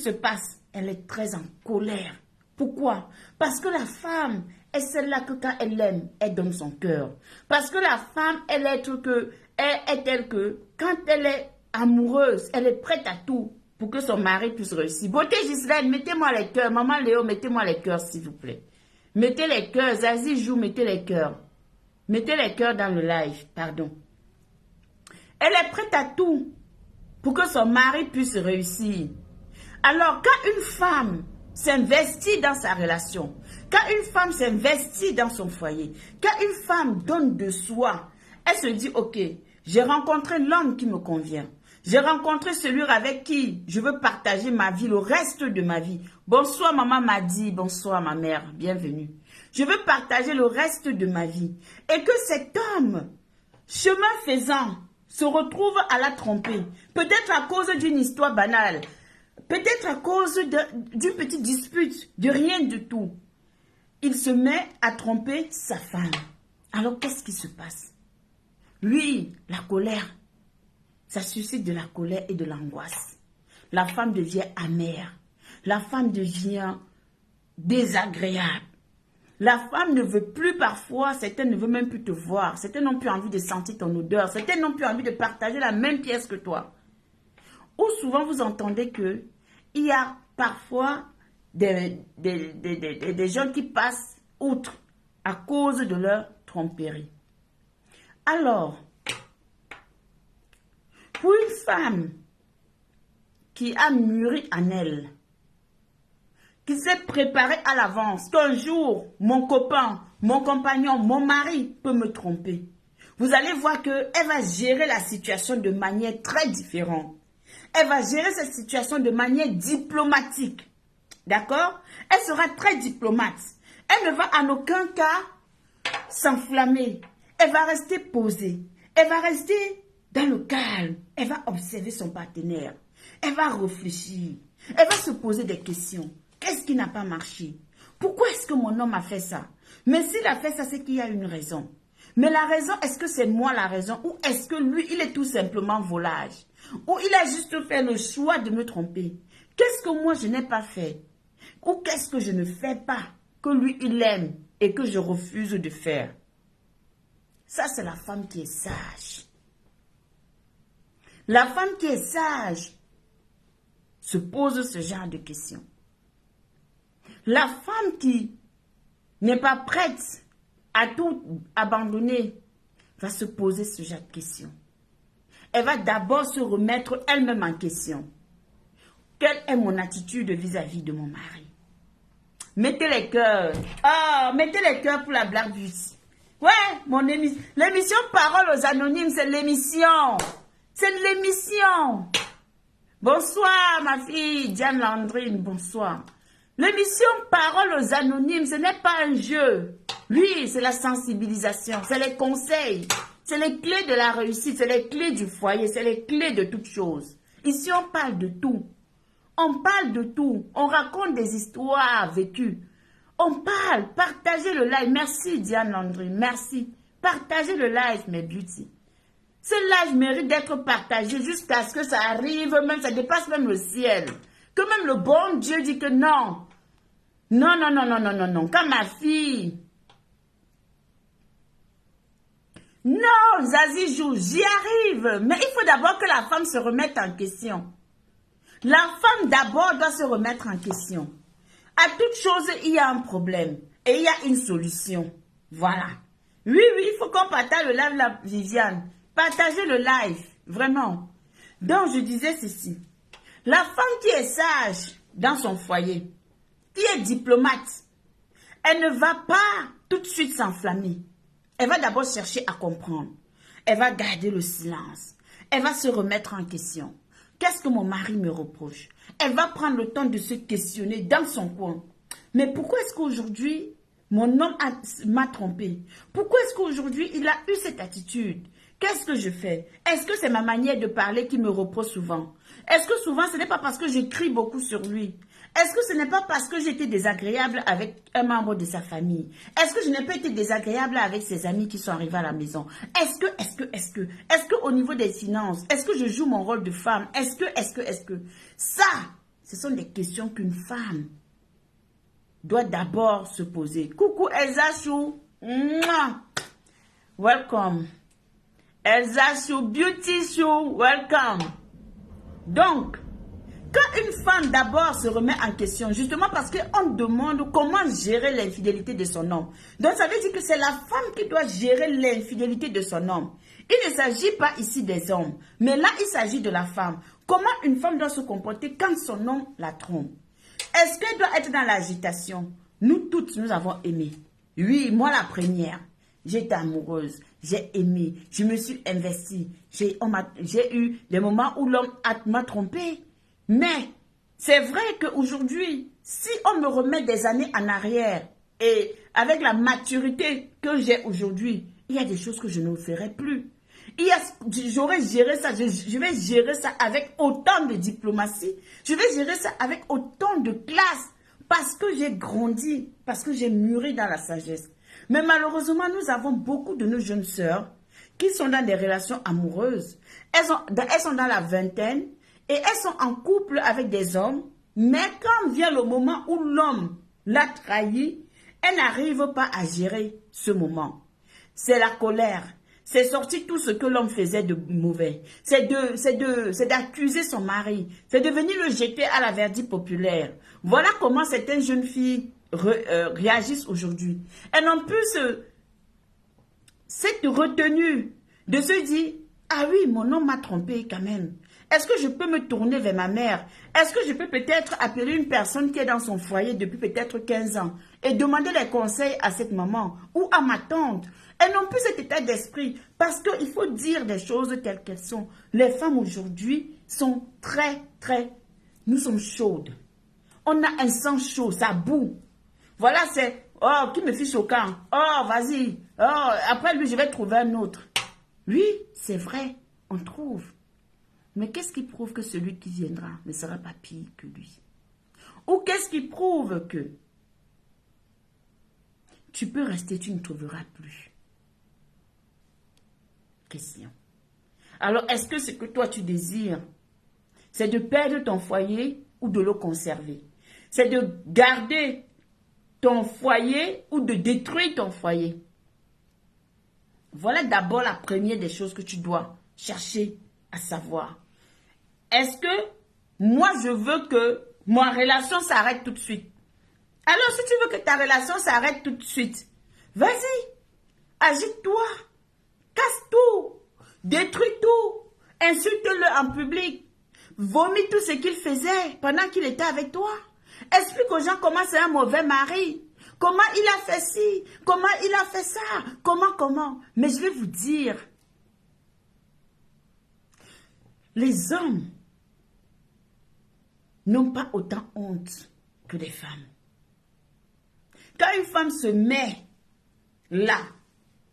se passe? Elle est très en colère. Pourquoi? Parce que la femme est celle-là que quand elle aime, elle donne son cœur. Parce que la femme, elle est telle que quand elle est amoureuse, elle est prête à tout pour que son mari puisse réussir. Beauté Gislaine, mettez-moi les cœurs. Maman Léo, mettez-moi les cœurs, s'il vous plaît. Mettez les cœurs. Zazie joue, mettez les cœurs. Mettez les cœurs dans le live, pardon. Elle est prête à tout pour que son mari puisse réussir. Alors, quand une femme s'investit dans sa relation, quand une femme s'investit dans son foyer, quand une femme donne de soi, elle se dit, ok, j'ai rencontré l'homme qui me convient. J'ai rencontré celui avec qui je veux partager ma vie, le reste de ma vie. Bonsoir maman Madi, bonsoir ma mère, bienvenue. Je veux partager le reste de ma vie. Et que cet homme, chemin faisant, se retrouve à la tromper. Peut-être à cause d'une histoire banale. Peut-être à cause d'une petite dispute, de rien du tout. Il se met à tromper sa femme. Alors qu'est-ce qui se passe? Lui, la colère, ça suscite de la colère et de l'angoisse. La femme devient amère. La femme devient désagréable. La femme ne veut plus parfois, certaines ne veulent même plus te voir. Certaines n'ont plus envie de sentir ton odeur. Certaines n'ont plus envie de partager la même pièce que toi. Ou souvent vous entendez que il y a parfois des gens qui passent outre à cause de leur tromperie. Alors, pour une femme qui a mûri en elle, qui s'est préparée à l'avance, qu'un jour, mon copain, mon compagnon, mon mari peut me tromper, vous allez voir qu'elle va gérer la situation de manière très différente. Elle va gérer cette situation de manière diplomatique. D'accord? Elle sera très diplomate. Elle ne va en aucun cas s'enflammer. Elle va rester posée. Elle va rester dans le calme. Elle va observer son partenaire. Elle va réfléchir. Elle va se poser des questions. Qu'est-ce qui n'a pas marché? Pourquoi est-ce que mon homme a fait ça? Mais s'il a fait ça, c'est qu'il y a une raison. Mais la raison, est-ce que c'est moi la raison? Ou est-ce que lui, il est tout simplement volage? Ou il a juste fait le choix de me tromper? Qu'est-ce que moi, je n'ai pas fait? Ou qu'est-ce que je ne fais pas que lui, il aime et que je refuse de faire? Ça, c'est la femme qui est sage. La femme qui est sage se pose ce genre de questions. La femme qui n'est pas prête à tout abandonner va se poser ce genre de questions. Elle va d'abord se remettre elle-même en question. Quelle est mon attitude vis-à-vis de mon mari? Mettez les cœurs. Ah, mettez les cœurs pour la Black Beauty. Ouais, mon émission. L'émission Parole aux Anonymes, c'est l'émission. C'est l'émission. Bonsoir, ma fille, Diane Landrine, bonsoir. L'émission Parole aux Anonymes, ce n'est pas un jeu. Oui, c'est la sensibilisation, c'est les conseils, c'est les clés de la réussite, c'est les clés du foyer, c'est les clés de toutes choses. Ici, on parle de tout. On parle de tout. On raconte des histoires vécues. On parle. Partagez le live. Merci, Diane Landry. Merci. Partagez le live, mes beauty. Ce live mérite d'être partagé jusqu'à ce que ça arrive, même ça dépasse même le ciel. Que même le bon Dieu dit que non. Non, non, non, non, non, non, non. Quand ma fille... Non, Zazie joue, j'y arrive. Mais il faut d'abord que la femme se remette en question. La femme d'abord doit se remettre en question. À toute chose, il y a un problème. Et il y a une solution. Voilà. Oui, oui, il faut qu'on partage le live, la Viviane. Partagez le live. Vraiment. Donc, je disais ceci. La femme qui est sage dans son foyer, qui est diplomate, elle ne va pas tout de suite s'enflammer. Elle va d'abord chercher à comprendre. Elle va garder le silence. Elle va se remettre en question. Qu'est-ce que mon mari me reproche? Elle va prendre le temps de se questionner dans son coin. Mais pourquoi est-ce qu'aujourd'hui, mon homme m'a trompé? Pourquoi est-ce qu'aujourd'hui, il a eu cette attitude? Qu'est-ce que je fais? Est-ce que c'est ma manière de parler qui me reproche souvent? Est-ce que souvent, ce n'est pas parce que j'écris beaucoup sur lui? Est-ce que ce n'est pas parce que j'étais désagréable avec un membre de sa famille? Est-ce que je n'ai pas été désagréable avec ses amis qui sont arrivés à la maison? Est-ce que au niveau des finances, est-ce que je joue mon rôle de femme? Est-ce que, ça, Ce sont des questions qu'une femme doit d'abord se poser. Coucou Elsa Chou. Mouah. Welcome. Elsa Chou, Beauty Chou, welcome. Donc, quand une femme d'abord se remet en question, justement parce qu'on demande comment gérer l'infidélité de son homme. Donc ça veut dire que c'est la femme qui doit gérer l'infidélité de son homme. Il ne s'agit pas ici des hommes, mais là il s'agit de la femme. Comment une femme doit se comporter quand son homme la trompe? Est-ce qu'elle doit être dans l'agitation? Nous toutes, nous avons aimé. Oui, moi la première. J'étais amoureuse, j'ai aimé, je me suis investie. J'ai eu des moments où l'homme m'a trompée. Mais c'est vrai qu'aujourd'hui, si on me remet des années en arrière et avec la maturité que j'ai aujourd'hui, il y a des choses que je ne ferai plus. J'aurais géré ça, je vais gérer ça avec autant de diplomatie. Je vais gérer ça avec autant de classe parce que j'ai grandi, parce que j'ai mûri dans la sagesse. Mais malheureusement, nous avons beaucoup de nos jeunes sœurs qui sont dans des relations amoureuses. Elles sont dans la vingtaine. Et elles sont en couple avec des hommes, mais quand vient le moment où l'homme l'a trahi, elles n'arrivent pas à gérer ce moment. C'est la colère. C'est sortir tout ce que l'homme faisait de mauvais. C'est d'accuser son mari. C'est de venir le jeter à la verdict populaire. Voilà comment certaines jeunes filles réagissent aujourd'hui. Elles n'ont plus cette retenue de se dire « Ah oui, mon homme m'a trompé quand même. Est-ce que je peux me tourner vers ma mère? Est-ce que je peux peut-être appeler une personne qui est dans son foyer depuis peut-être 15 ans et demander des conseils à cette maman ou à ma tante? » Elles n'ont plus cet état d'esprit parce qu'il faut dire des choses telles qu'elles sont. Les femmes aujourd'hui sont nous sommes chaudes. On a un sang chaud, ça boue. Voilà, c'est, oh, qui me fait choquant. Oh, vas-y. Oh, après lui, je vais trouver un autre. Oui, c'est vrai, on trouve. Mais qu'est-ce qui prouve que celui qui viendra ne sera pas pire que lui? Ou qu'est-ce qui prouve que tu peux rester, tu ne trouveras plus? Question. Alors, est-ce que ce que toi tu désires, c'est de perdre ton foyer ou de le conserver? C'est de garder ton foyer ou de détruire ton foyer? Voilà d'abord la première des choses que tu dois chercher à savoir. Est-ce que moi, je veux que ma relation s'arrête tout de suite? Alors, si tu veux que ta relation s'arrête tout de suite, vas-y, agite-toi, casse tout, détruis tout, insulte-le en public, vomis tout ce qu'il faisait pendant qu'il était avec toi. Explique aux gens comment c'est un mauvais mari, comment il a fait ci, comment il a fait ça, comment. Mais je vais vous dire, les hommes n'ont pas autant honte que les femmes. Quand une femme se met là,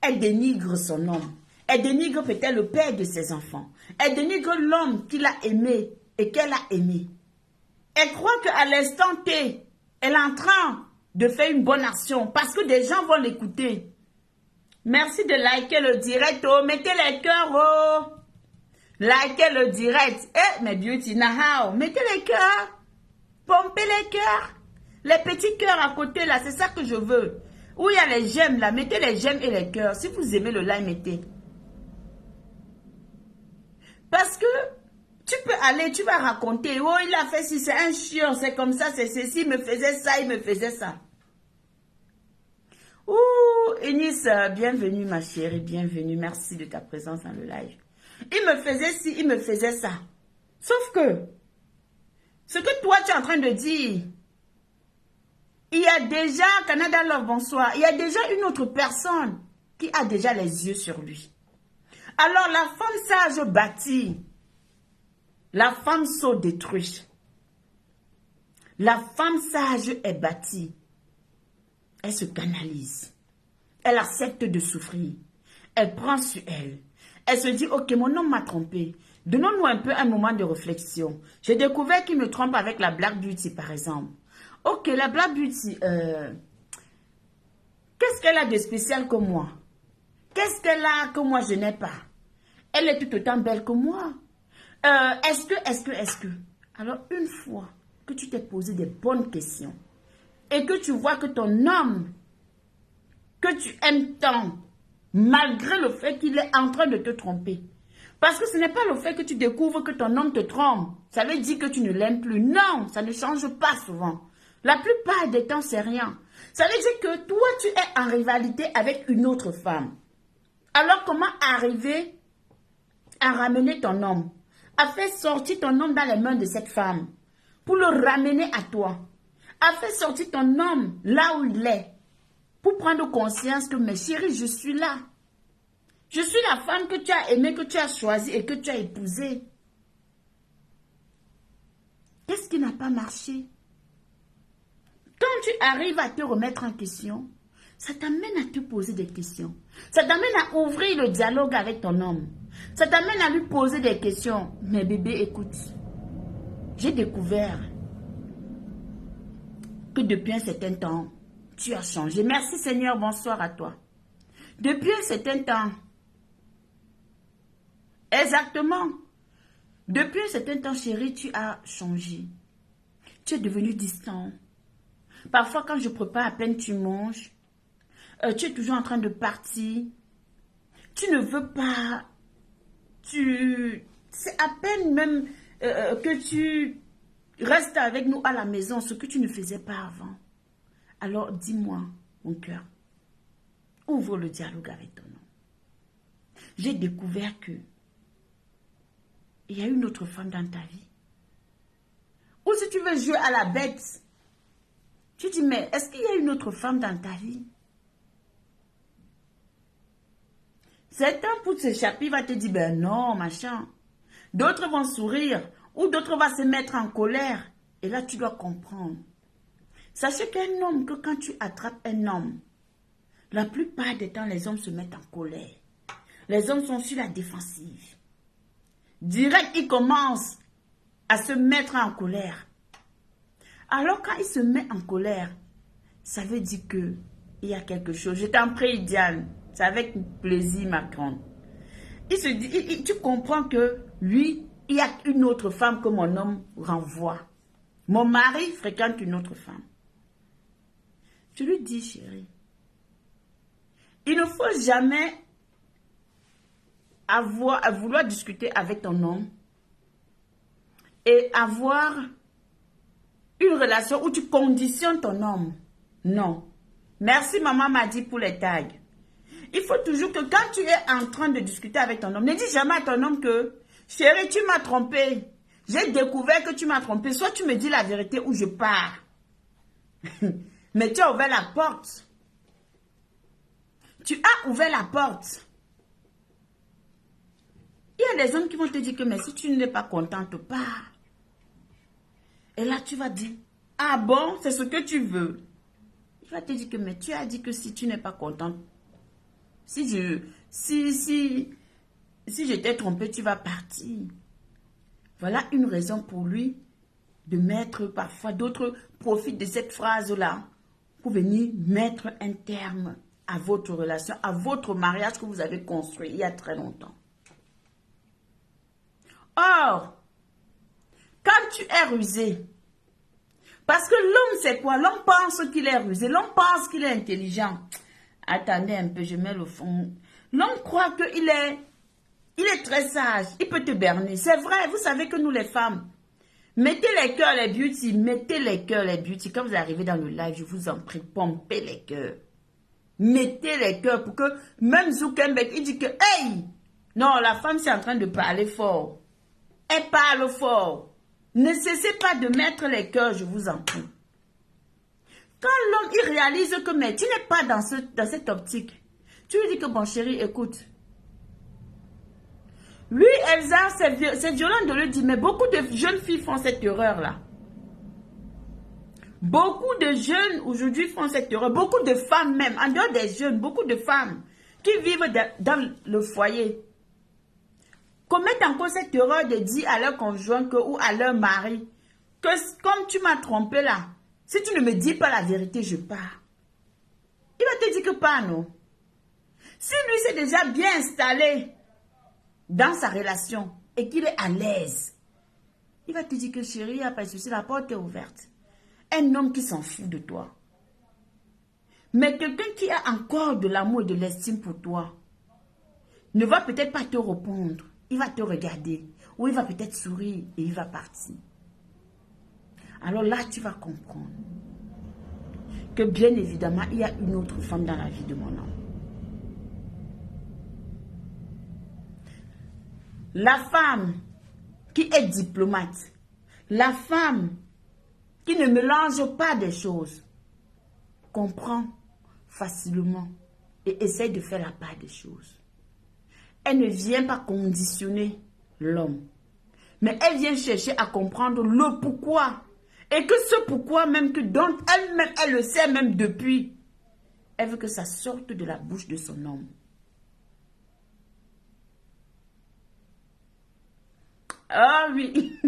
elle dénigre son homme. Elle dénigre peut-être le père de ses enfants. Elle dénigre l'homme qu'il a aimé et qu'elle a aimé. Elle croit qu'à l'instant T, elle est en train de faire une bonne action parce que des gens vont l'écouter. Merci de liker le direct. Oh, mettez les cœurs. Oh. Likez le direct. Eh, mes beauty, now, mettez les cœurs. Pompez les cœurs. Les petits cœurs à côté, là, c'est ça que je veux. Où il y a les j'aime, là, mettez les j'aime et les cœurs. Si vous aimez le like, mettez. Parce que tu peux aller, tu vas raconter. Oh, il a fait ci, c'est un chiant, c'est comme ça, c'est ceci, il me faisait ça, il me faisait ça. Ouh, Eunice, bienvenue ma chérie, bienvenue. Merci de ta présence dans le live. Il me faisait ci, il me faisait ça. Sauf que, ce que toi tu es en train de dire, il y a déjà, Canada Love, bonsoir, il y a déjà une autre personne qui a déjà les yeux sur lui. Alors la femme sage bâtit, la femme sot détruit. La femme sage est bâtie. Elle se canalise. Elle accepte de souffrir. Elle prend sur elle. Elle se dit, ok, mon homme m'a trompé. Donnons-nous un peu un moment de réflexion. J'ai découvert qu'il me trompe avec la Black Beauty, par exemple. Ok, la Black Beauty, qu'est-ce qu'elle a de spécial que moi? Qu'est-ce qu'elle a que moi je n'ai pas? Elle est tout autant belle que moi. Est-ce que? Alors, une fois que tu t'es posé des bonnes questions et que tu vois que ton homme que tu aimes tant, malgré le fait qu'il est en train de te tromper. Parce que ce n'est pas le fait que tu découvres que ton homme te trompe. Ça veut dire que tu ne l'aimes plus. Non, ça ne change pas souvent. La plupart des temps, c'est rien. Ça veut dire que toi, tu es en rivalité avec une autre femme. Alors, comment arriver à ramener ton homme, à faire sortir ton homme dans les mains de cette femme, pour le ramener à toi, à faire sortir ton homme là où il est, pour prendre conscience que, mes chéris, je suis là. Je suis la femme que tu as aimée, que tu as choisie et que tu as épousée. Qu'est-ce qui n'a pas marché? Quand tu arrives à te remettre en question, ça t'amène à te poser des questions. Ça t'amène à ouvrir le dialogue avec ton homme. Ça t'amène à lui poser des questions. Mais bébé, écoute, j'ai découvert que depuis un certain temps, tu as changé. Merci Seigneur, bonsoir à toi. Depuis un certain temps, exactement, depuis un certain temps, chérie, tu as changé. Tu es devenu distant. Parfois, quand je prépare, à peine tu manges. Tu es toujours en train de partir. Tu ne veux pas. C'est à peine même que tu restes avec nous à la maison, ce que tu ne faisais pas avant. Alors, dis-moi, mon cœur, ouvre le dialogue avec ton homme. J'ai découvert que il y a une autre femme dans ta vie. Ou si tu veux jouer à la bête, tu dis, mais est-ce qu'il y a une autre femme dans ta vie? Certains pour s'échapper va te dire, ben non, machin. D'autres vont sourire, ou d'autres vont se mettre en colère. Et là, tu dois comprendre. Sachez qu'un homme, que quand tu attrapes un homme, la plupart des temps, les hommes se mettent en colère. Les hommes sont sur la défensive. Direct, ils commencent à se mettre en colère. Alors, quand il se met en colère, ça veut dire que il y a quelque chose. Je t'en prie, Diane. C'est avec plaisir, ma grande. Il se dit, tu comprends que lui, il y a une autre femme que mon homme renvoie. Mon mari fréquente une autre femme. Tu lui dis, chérie, il ne faut jamais vouloir discuter avec ton homme et avoir une relation où tu conditionnes ton homme. Non. Merci, maman m'a dit pour les tags. Il faut toujours que quand tu es en train de discuter avec ton homme, ne dis jamais à ton homme que, chérie, tu m'as trompé. J'ai découvert que tu m'as trompé. Soit tu me dis la vérité ou je pars. Mais tu as ouvert la porte. Tu as ouvert la porte. Il y a des hommes qui vont te dire que, mais si tu n'es pas contente, pars. Et là, tu vas dire, ah bon, c'est ce que tu veux. Il va te dire que, mais tu as dit que si tu n'es pas contente, si je t'ai trompé, tu vas partir. Voilà une raison pour lui de mettre parfois, d'autres profitent de cette phrase-là pour venir mettre un terme à votre relation, à votre mariage que vous avez construit il y a très longtemps. Or, quand tu es rusé, parce que l'homme c'est quoi? L'homme pense qu'il est rusé, l'homme pense qu'il est intelligent. Attendez un peu, je mets le fond. L'homme croit qu'il est très sage, il peut te berner. C'est vrai, vous savez que nous les femmes, mettez les cœurs, les beauty, mettez les cœurs, les beauty. Quand vous arrivez dans le live, je vous en prie, pompez les cœurs. Mettez les cœurs pour que, même Zuckerberg, il dit que, hey, non, la femme c'est en train de parler fort. Elle parle fort. Ne cessez pas de mettre les cœurs, je vous en prie. Quand l'homme, il réalise que, mais tu n'es pas dans cette optique, tu lui dis que, bon chéri, écoute. Lui, Elsa, c'est violent de le dire, mais beaucoup de jeunes filles font cette erreur-là. Beaucoup de jeunes aujourd'hui font cette erreur. Beaucoup de femmes même, en dehors des jeunes, beaucoup de femmes qui vivent dans le foyer commettent encore cette erreur de dire à leur conjoint ou à leur mari que comme tu m'as trompé là, si tu ne me dis pas la vérité, je pars. Il va te dire que pas, non. Si lui s'est déjà bien installé dans sa relation et qu'il est à l'aise, Il va te dire que chérie, il n'y a pas de souci, la porte est ouverte. Un homme qui s'en fout de toi. Mais quelqu'un qui a encore de l'amour et de l'estime pour toi ne va peut-être pas te répondre. Il va te regarder. Ou il va peut-être sourire et il va partir. Alors là, tu vas comprendre que bien évidemment, il y a une autre femme dans la vie de mon homme. La femme qui est diplomate, la femme qui ne mélange pas des choses, comprend facilement et essaye de faire la part des choses. Elle ne vient pas conditionner l'homme, mais elle vient chercher à comprendre le pourquoi. Et que ce pourquoi même que dont elle-même, elle le sait même depuis, elle veut que ça sorte de la bouche de son homme. Ah oui,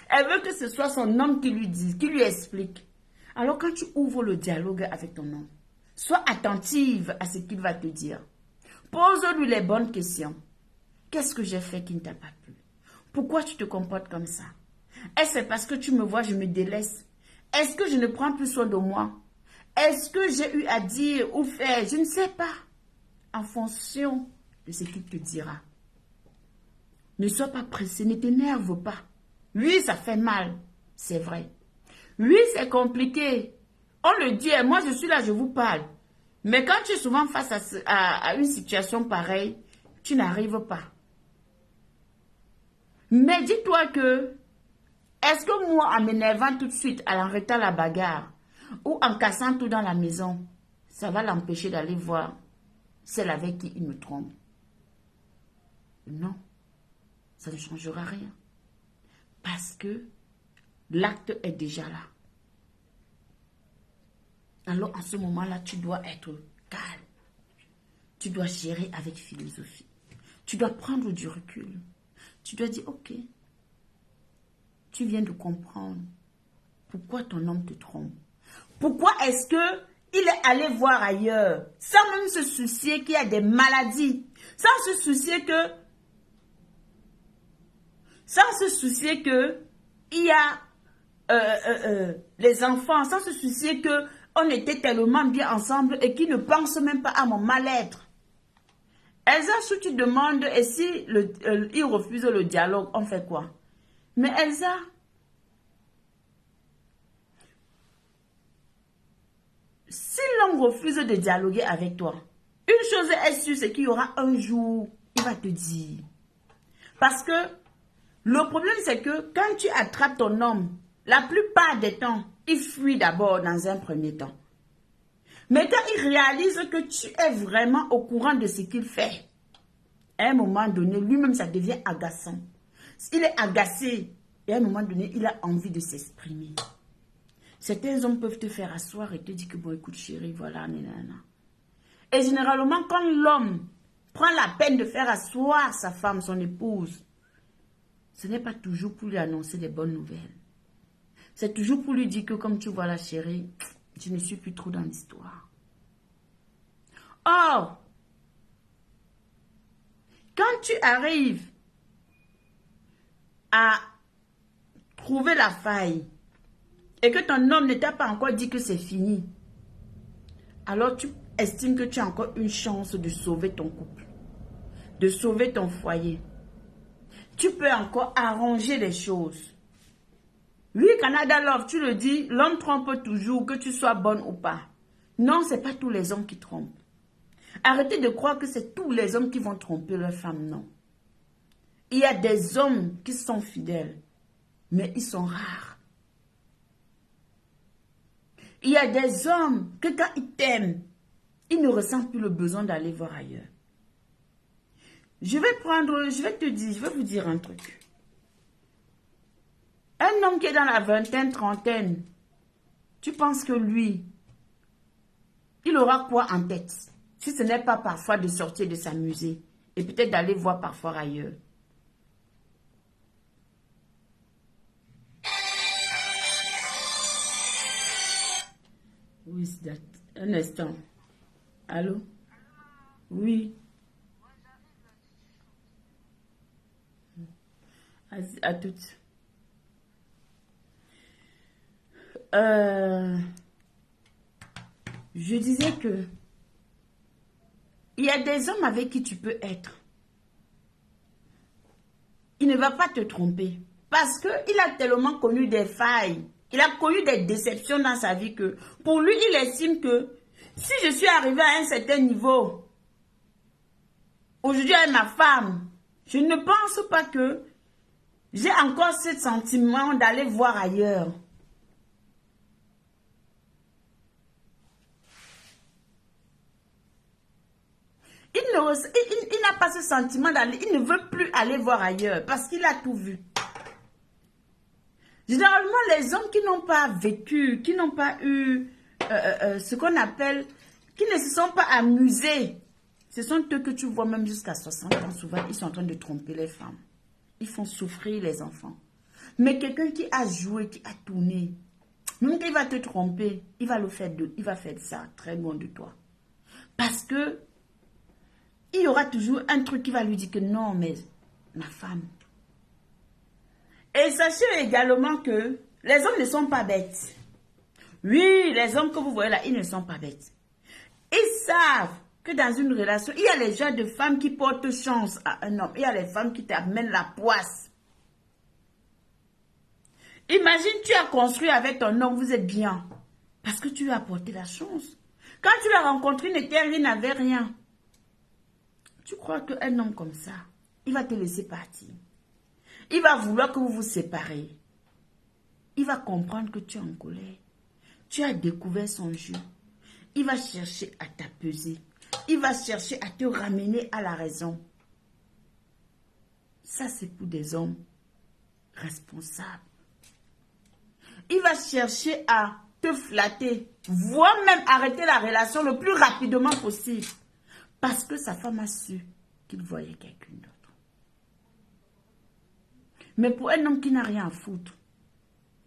elle veut que ce soit son homme qui lui dise, qui lui explique. Alors quand tu ouvres le dialogue avec ton homme, sois attentive à ce qu'il va te dire. Pose-lui les bonnes questions. Qu'est-ce que j'ai fait qui ne t'a pas plu? Pourquoi tu te comportes comme ça? Est-ce parce que tu me vois, je me délaisse? Est-ce que je ne prends plus soin de moi? Est-ce que j'ai eu à dire ou faire? Je ne sais pas. En fonction de ce qu'il te dira. Ne sois pas pressé, ne t'énerve pas. Oui, ça fait mal, c'est vrai. Oui, c'est compliqué. On le dit, moi je suis là, je vous parle. Mais quand tu es souvent face à une situation pareille, tu n'arrives pas. Mais dis-toi que, est-ce que moi, en m'énervant tout de suite, en arrêtant la bagarre, ou en cassant tout dans la maison, ça va l'empêcher d'aller voir celle avec qui il me trompe? Non, ça ne changera rien. Parce que l'acte est déjà là. Alors, en ce moment-là, tu dois être calme. Tu dois gérer avec philosophie. Tu dois prendre du recul. Tu dois dire, ok, tu viens de comprendre pourquoi ton homme te trompe. Pourquoi est-ce que il est allé voir ailleurs, sans même se soucier qu'il y a des maladies, sans se soucier que il y a les enfants, sans se soucier que on était tellement bien ensemble et qui ne pense même pas à mon mal-être. Elsa, si tu demandes, et si il refuse le dialogue, on fait quoi? Mais Elsa, si l'homme refuse de dialoguer avec toi, une chose est sûre, c'est qu'il y aura un jour, il va te dire. Parce que le problème, c'est que quand tu attrapes ton homme, la plupart des temps, il fuit d'abord dans un premier temps. Mais quand il réalise que tu es vraiment au courant de ce qu'il fait, à un moment donné, lui-même, ça devient agaçant. Il est agacé et à un moment donné, il a envie de s'exprimer. Certains hommes peuvent te faire asseoir et te dire que bon, écoute chérie, voilà, nanana. Et généralement, quand l'homme prend la peine de faire asseoir sa femme, son épouse, ce n'est pas toujours pour lui annoncer des bonnes nouvelles. C'est toujours pour lui dire que comme tu vois la chérie, je ne suis plus trop dans l'histoire. Or, quand tu arrives à trouver la faille et que ton homme ne t'a pas encore dit que c'est fini, alors tu estimes que tu as encore une chance de sauver ton couple, de sauver ton foyer. Tu peux encore arranger les choses. Oui, Canada Love, tu le dis, l'homme trompe toujours, que tu sois bonne ou pas. Non, ce n'est pas tous les hommes qui trompent. Arrêtez de croire que c'est tous les hommes qui vont tromper leur femme, non. Il y a des hommes qui sont fidèles, mais ils sont rares. Il y a des hommes que quand ils t'aiment, ils ne ressentent plus le besoin d'aller voir ailleurs. Je vais vous dire un truc. Un homme qui est dans la vingtaine, trentaine, tu penses que lui, il aura quoi en tête? Si ce n'est pas parfois de sortir de s'amuser et peut-être d'aller voir parfois ailleurs. Oui, c'est un instant. Allô? Oui. À toutes. je disais que il y a des hommes avec qui tu peux être. Il ne va pas te tromper. Parce qu'il a tellement connu des failles. Il a connu des déceptions dans sa vie que pour lui, il estime que si je suis arrivé à un certain niveau, aujourd'hui avec ma femme, je ne pense pas que j'ai encore ce sentiment d'aller voir ailleurs. Il n'a pas ce sentiment d'aller, il ne veut plus aller voir ailleurs parce qu'il a tout vu. Généralement, les hommes qui n'ont pas vécu, qui n'ont pas eu ce qu'on appelle, qui ne se sont pas amusés, ce sont eux que tu vois même jusqu'à 60 ans, souvent, ils sont en train de tromper les femmes. Ils font souffrir les enfants. Mais quelqu'un qui a joué, qui a tourné, même qu'il va te tromper, il va faire ça très loin de toi. Parce que il y aura toujours un truc qui va lui dire que non, mais ma femme. Et sachez également que les hommes ne sont pas bêtes. Oui, les hommes que vous voyez là, ils ne sont pas bêtes. Ils savent que dans une relation, il y a les gens de femmes qui portent chance à un homme. Il y a les femmes qui t'amènent la poisse. Imagine, tu as construit avec ton homme, vous êtes bien. Parce que tu lui as apporté la chance. Quand tu l'as rencontré, il n'avait rien. Tu crois qu'un homme comme ça, il va te laisser partir. Il va vouloir que vous vous séparez. Il va comprendre que tu es en colère. Tu as découvert son jeu. Il va chercher à t'apaiser. Il va chercher à te ramener à la raison. Ça, c'est pour des hommes responsables. Il va chercher à te flatter, voire même arrêter la relation le plus rapidement possible. Parce que sa femme a su qu'il voyait quelqu'un d'autre. Mais pour un homme qui n'a rien à foutre,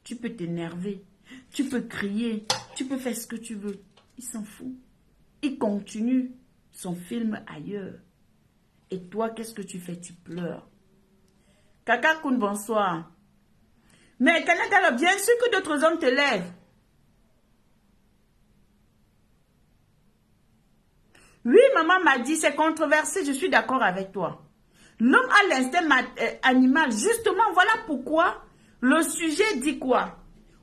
tu peux t'énerver, tu peux crier, tu peux faire ce que tu veux. Il s'en fout. Il continue son film ailleurs. Et toi, qu'est-ce que tu fais? Tu pleures. Kaka Kun, bonsoir. Mais Kanakalo, bien sûr que d'autres hommes te lèvent. Oui, maman m'a dit, c'est controversé, je suis d'accord avec toi. L'homme a l'instinct animal. Justement, voilà pourquoi le sujet dit quoi?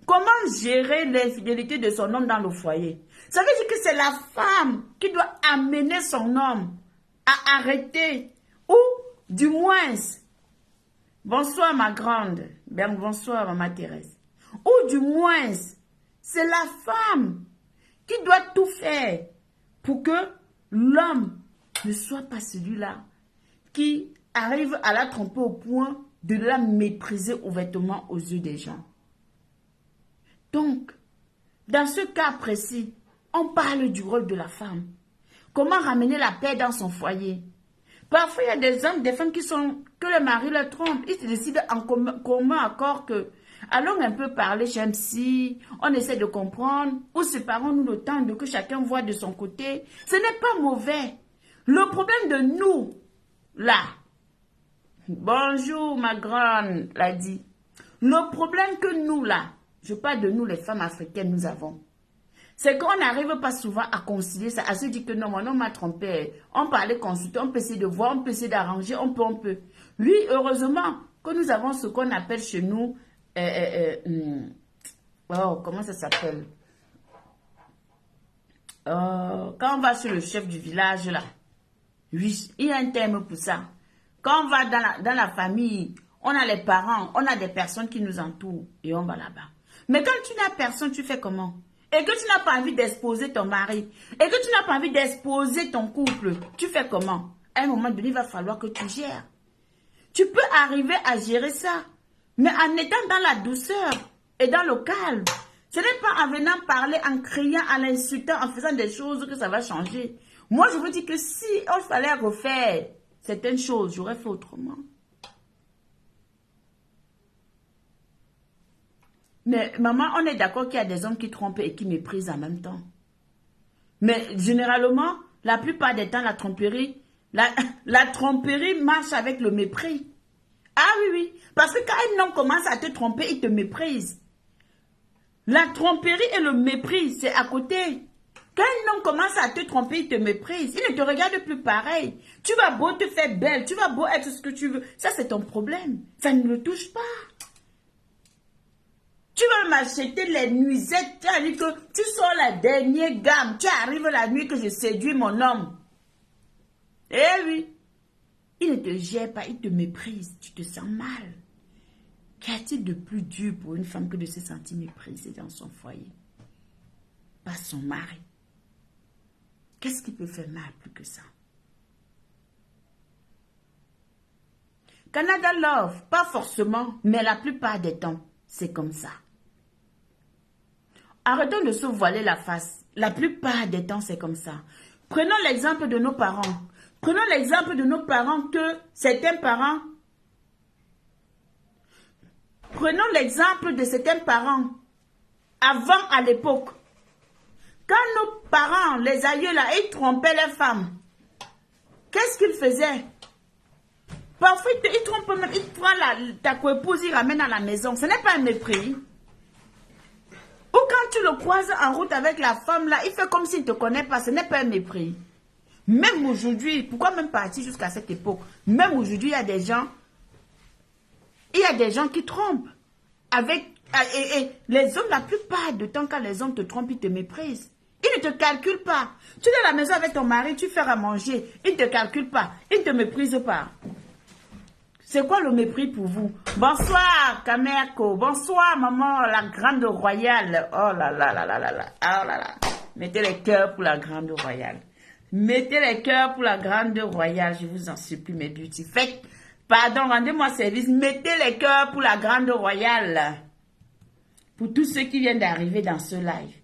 Comment gérer l'infidélité de son homme dans le foyer? Ça veut dire que c'est la femme qui doit amener son homme à arrêter. Ou, du moins, bonsoir ma grande, bien bonsoir maman Thérèse. Ou du moins, c'est la femme qui doit tout faire pour que l'homme ne soit pas celui-là qui arrive à la tromper au point de la mépriser ouvertement aux yeux des gens. Donc, dans ce cas précis, on parle du rôle de la femme. Comment ramener la paix dans son foyer? Parfois, il y a des hommes, des femmes que le mari le trompe. Ils se décident en commun accord que allons un peu parler chez MC, on essaie de comprendre, ou séparons-nous le temps de que chacun voit de son côté. Ce n'est pas mauvais. Le problème de nous, là, bonjour ma grande, l'a dit. Le problème que nous, là, je parle de nous les femmes africaines, nous avons, c'est qu'on n'arrive pas souvent à concilier ça, à se dire que non, mon homme m'a trompé. On parlait consulter, on peut essayer de voir, on peut essayer d'arranger, on peut. Oui, heureusement que nous avons ce qu'on appelle chez nous, comment ça s'appelle? Quand on va chez le chef du village, là, oui, il y a un terme pour ça. Quand on va dans la famille, on a les parents, on a des personnes qui nous entourent et on va là-bas. Mais quand tu n'as personne, tu fais comment? Et que tu n'as pas envie d'exposer ton mari, et que tu n'as pas envie d'exposer ton couple, tu fais comment? À un moment donné, il va falloir que tu gères. Tu peux arriver à gérer ça, mais en étant dans la douceur et dans le calme. Ce n'est pas en venant parler, en criant, en insultant, en faisant des choses que ça va changer. Moi, je vous dis que si il fallait refaire certaines choses, j'aurais fait autrement. Mais maman, on est d'accord qu'il y a des hommes qui trompent et qui méprisent en même temps. Mais généralement, la plupart des temps, la tromperie marche avec le mépris. Ah oui, oui. Parce que quand un homme commence à te tromper, il te méprise. La tromperie et le mépris, c'est à côté. Quand un homme commence à te tromper, il te méprise. Il ne te regarde plus pareil. Tu vas beau te faire belle, tu vas beau être ce que tu veux. Ça, c'est ton problème. Ça ne le touche pas. Tu vas m'acheter les nuisettes. Tu as dit que tu sors la dernière gamme. Tu arrives la nuit que je séduis mon homme. Eh oui. Il ne te gère pas, il te méprise. Tu te sens mal. Qu'y a-t-il de plus dur pour une femme que de se sentir méprisée dans son foyer? Par son mari. Qu'est-ce qui peut faire mal plus que ça? Canada Love, pas forcément, mais la plupart des temps, c'est comme ça. Arrêtons de se voiler la face. La plupart des temps, c'est comme ça. Prenons l'exemple de nos parents. Prenons l'exemple de nos parents que certains parents... Prenons l'exemple de certains parents avant, à l'époque. Quand nos parents, les aïeux là, ils trompaient les femmes, qu'est-ce qu'ils faisaient? Parfois, ils trompent même, ils prennent ta coépouse, ils ramènent à la maison. Ce n'est pas un mépris. Ou quand tu le croises en route avec la femme là, il fait comme s'il ne te connaît pas. Ce n'est pas un mépris. Même aujourd'hui, pourquoi même partir jusqu'à cette époque? Même aujourd'hui, il y a des gens... Il y a des gens qui trompent. Et les hommes, la plupart du temps, quand les hommes te trompent, ils te méprisent. Ils ne te calculent pas. Tu es à la maison avec ton mari, tu fais à manger. Ils ne te calculent pas. Ils ne te méprisent pas. C'est quoi le mépris pour vous? Bonsoir, Kamerko. Bonsoir, maman, la grande royale. Oh là là là là là là. Oh là là. Mettez les cœurs pour la grande royale. Mettez les cœurs pour la grande royale. Je vous en supplie, mes beauty. Faites... Pardon, rendez-moi service. Mettez les cœurs pour la grande royale. Pour tous ceux qui viennent d'arriver dans ce live.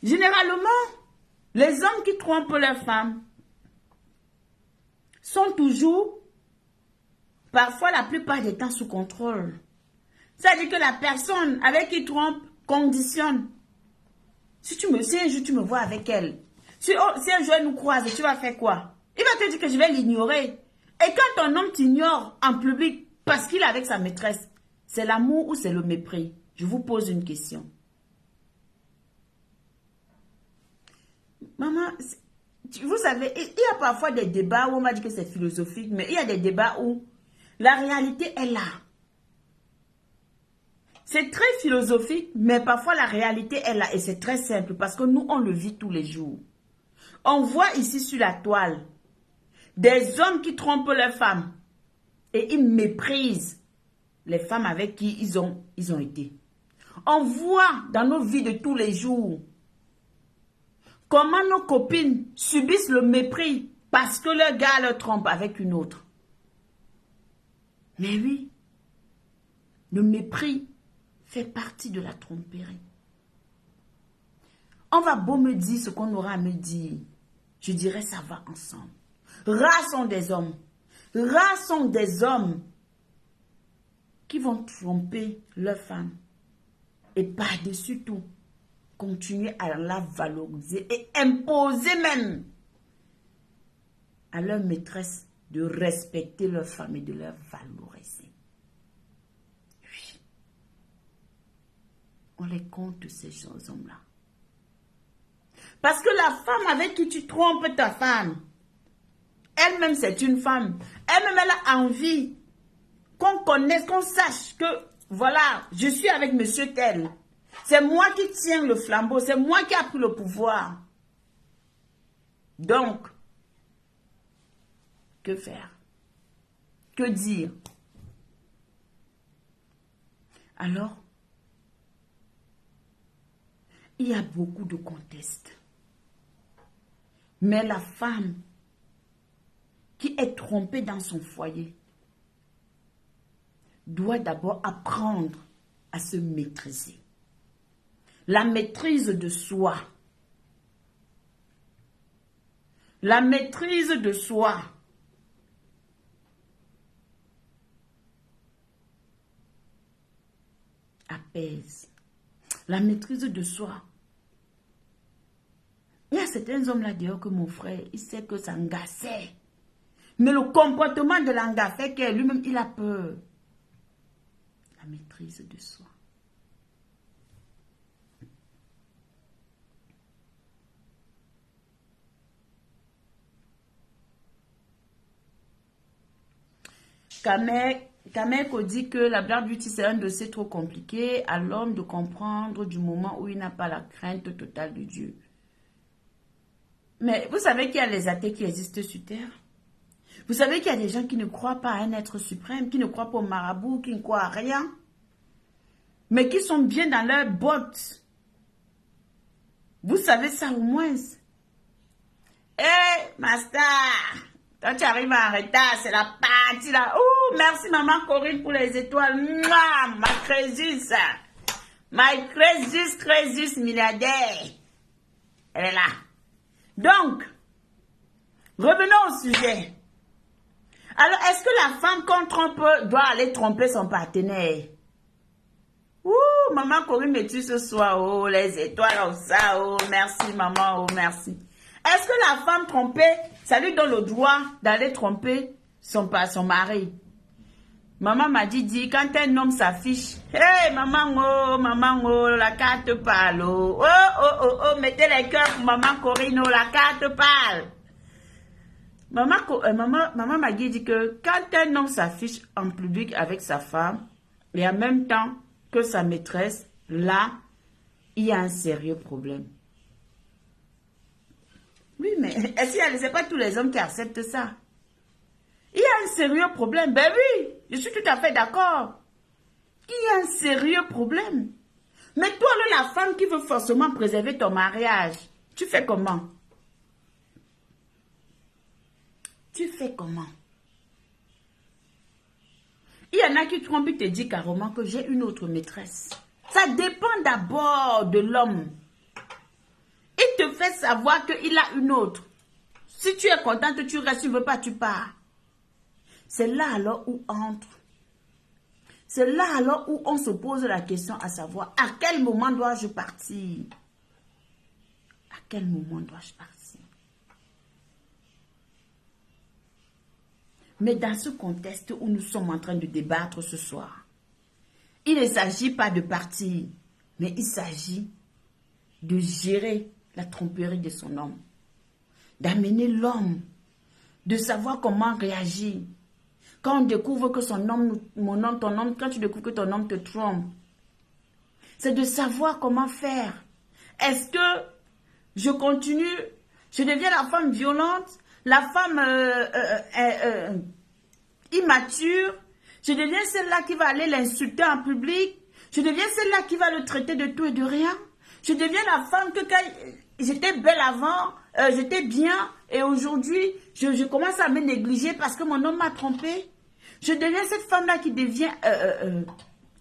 Généralement, les hommes qui trompent leurs femmes sont toujours, parfois la plupart des temps, sous contrôle. C'est-à-dire que la personne avec qui trompe conditionne. Si un jour tu me vois avec elle, si un jour elle nous croise, tu vas faire quoi? Il va te dire que je vais l'ignorer. Et quand ton homme t'ignore en public parce qu'il est avec sa maîtresse, c'est l'amour ou c'est le mépris? Je vous pose une question. Maman, vous savez, il y a parfois des débats où on m'a dit que c'est philosophique, mais il y a des débats où la réalité est là. C'est très philosophique, mais parfois la réalité est là. Et c'est très simple parce que nous, on le vit tous les jours. On voit ici sur la toile des hommes qui trompent leurs femmes et ils méprisent les femmes avec qui ils ont été. On voit dans nos vies de tous les jours comment nos copines subissent le mépris parce que leur gars leur trompe avec une autre. Mais oui, le mépris fait partie de la tromperie. On va beau me dire ce qu'on aura à me dire. Je dirais ça va ensemble. Rares sont des hommes. Rares sont des hommes qui vont tromper leur femme. Et par-dessus tout, continuer à la valoriser et imposer même à leur maîtresse de respecter leur femme et de leur valoriser. Oui. On les compte ces hommes-là. Parce que la femme avec qui tu trompes ta femme, elle-même c'est une femme. Elle-même elle a envie qu'on connaisse, qu'on sache que voilà, je suis avec monsieur tel. C'est moi qui tiens le flambeau, c'est moi qui ai pris le pouvoir. Donc, que faire? Que dire? Alors, il y a beaucoup de contestes. Mais la femme qui est trompée dans son foyer doit d'abord apprendre à se maîtriser. La maîtrise de soi. La maîtrise de soi. Apaise. La maîtrise de soi. Il y a certains hommes là dehors que mon frère, il sait que ça engaçait. Mais le comportement de l'anga fait que lui-même, il a peur. La la maîtrise de soi. Kameko dit que la Black Beauty, c'est un dossier trop compliqué à l'homme de comprendre du moment où il n'a pas la crainte totale de Dieu. Mais vous savez qu'il y a les athées qui existent sur Terre. Vous savez qu'il y a des gens qui ne croient pas à un être suprême, qui ne croient pas au marabout, qui ne croient à rien, mais qui sont bien dans leurs bottes. Vous savez ça au moins. Hé, Master! Quand tu arrives en retard, c'est la partie là. Ouh, merci maman Corinne pour les étoiles. Mouah, ma Crésus. Ma Crésus milliardaire. Elle est là. Donc, revenons au sujet. Alors, est-ce que la femme qu'on trompe doit aller tromper son partenaire? Ouh, maman Corinne me tue ce soir. Oh, les étoiles, oh ça, oh, merci maman, oh, merci. Est-ce que la femme trompée, ça lui donne le droit d'aller tromper son mari? Maman m'a dit, quand un homme s'affiche, hey maman, oh, la carte parle, oh, oh, mettez les cœurs pour maman Corinne, oh, la carte parle. Maman m'a dit que quand un homme s'affiche en public avec sa femme, et en même temps que sa maîtresse, là, il y a un sérieux problème. Oui, mais est-ce que ce pas tous les hommes qui acceptent ça? Il y a un sérieux problème. Ben oui, je suis tout à fait d'accord. Il y a un sérieux problème. Mais toi, là, la femme qui veut forcément préserver ton mariage, tu fais comment? Tu fais comment? Il y en a qui trompent et te disent carrément que j'ai une autre maîtresse. Ça dépend d'abord de l'homme. Il te fait savoir qu'il a une autre. Si tu es contente, tu restes, tu ne veux pas, tu pars. C'est là alors où entre. C'est là alors où on se pose la question à savoir à quel moment dois-je partir? À quel moment dois-je partir? Mais dans ce contexte où nous sommes en train de débattre ce soir, il ne s'agit pas de partir, mais il s'agit de gérer la tromperie de son homme, d'amener l'homme, de savoir comment réagir. Quand on découvre que ton homme, quand tu découvres que ton homme te trompe, c'est de savoir comment faire. Est-ce que je continue, je deviens la femme violente, la femme immature, je deviens celle-là qui va aller l'insulter en public, je deviens celle-là qui va le traiter de tout et de rien, je deviens la femme que quand j'étais belle avant, j'étais bien, et aujourd'hui, je commence à me négliger parce que mon homme m'a trompée. Je deviens cette femme-là qui devient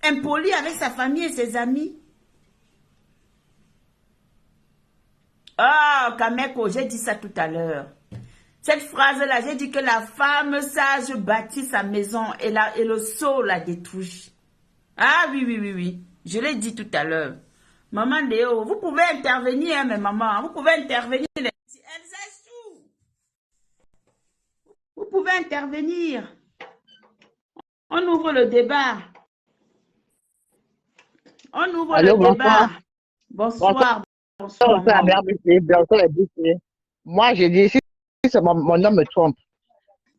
impolie avec sa famille et ses amis. Oh, Kameko, j'ai dit ça tout à l'heure. Cette phrase-là, j'ai dit que la femme sage bâtit sa maison et le sceau la détruit. Ah oui. Je l'ai dit tout à l'heure. Maman Léo, vous pouvez intervenir, hein, mes mamans. Vous pouvez intervenir. Elle sait tout. Vous pouvez intervenir. On ouvre le débat. On ouvre Allô, le débat. bonsoir. Bonsoir. Moi, je dis, si mon homme me trompe,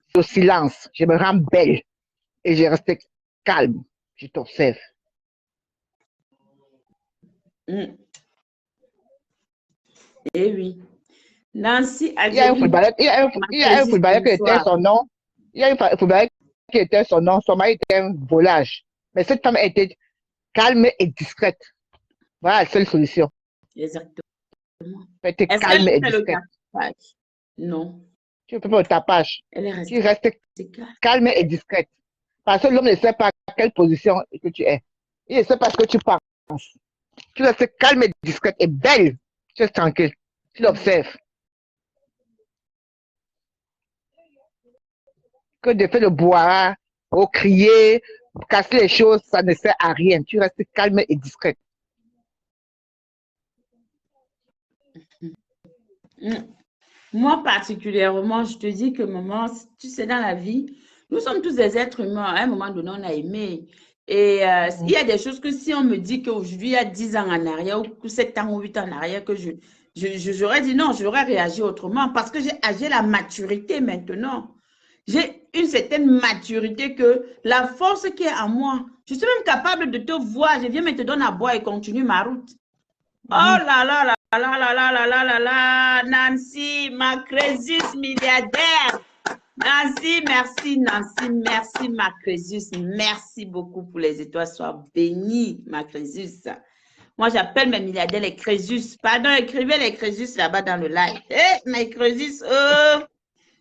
c'est au silence. Je me rends belle et je reste calme. Je t'observe. Eh oui. Nancy a Il y a un footballeur, qui était son nom. Il y a un footballeur qui était son nom. Son mari était un volage. Mais cette femme était calme et discrète. Voilà la seule solution. Exactement. Elle était calme et discrète. Non. Tu ne peux pas le tapage. Elle est Tu restes calme et discrète. Parce que l'homme ne sait pas à quelle position que tu es. Il ne sait pas ce que tu penses. Tu restes calme et discrète et belle. Tu es tranquille. Tu l'observes. Que de faire le boire, ou crier, casser les choses, ça ne sert à rien. Tu restes calme et discrète. Moi, particulièrement, je te dis que maman, tu sais, dans la vie, nous sommes tous des êtres humains. À un moment donné, on a aimé. Et il y a des choses que si on me dit qu'aujourd'hui, il y a 10 ans en arrière, ou 7 ans ou 8 ans en arrière, que j'aurais dit non, j'aurais réagi autrement parce que j'ai la maturité maintenant. J'ai une certaine maturité que la force qui est en moi, je suis même capable de te voir, je viens me te donner à boire et continue ma route. Oh là là là là là là là là là là, Nancy, ma Crésus milliardaire. Nancy, merci, ma Crésus. Merci beaucoup pour les étoiles. Sois bénie, ma Crésus. Moi, j'appelle mes milliardaires les Crésus. Pardon, écrivez les Crésus là-bas dans le live. Eh, mes Crésus.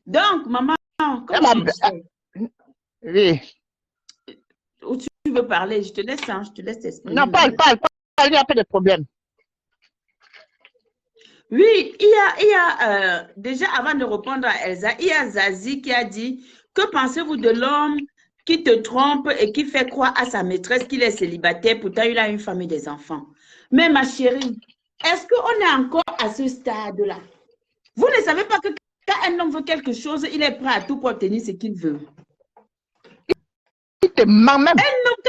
Donc, maman, comment oui. Où tu veux parler? Je te laisse, hein, je te laisse t'exprimer. Non, parle, il n'y a pas de problème. Oui, il y a déjà avant de répondre à Elsa, il y a Zazie qui a dit, que pensez-vous de l'homme qui te trompe et qui fait croire à sa maîtresse qu'il est célibataire, pourtant il a une femme et des enfants? Mais ma chérie, est-ce qu'on est encore à ce stade-là? Vous ne savez pas que quand un homme veut quelque chose, il est prêt à tout pour obtenir ce qu'il veut. Il te ment même. Un homme,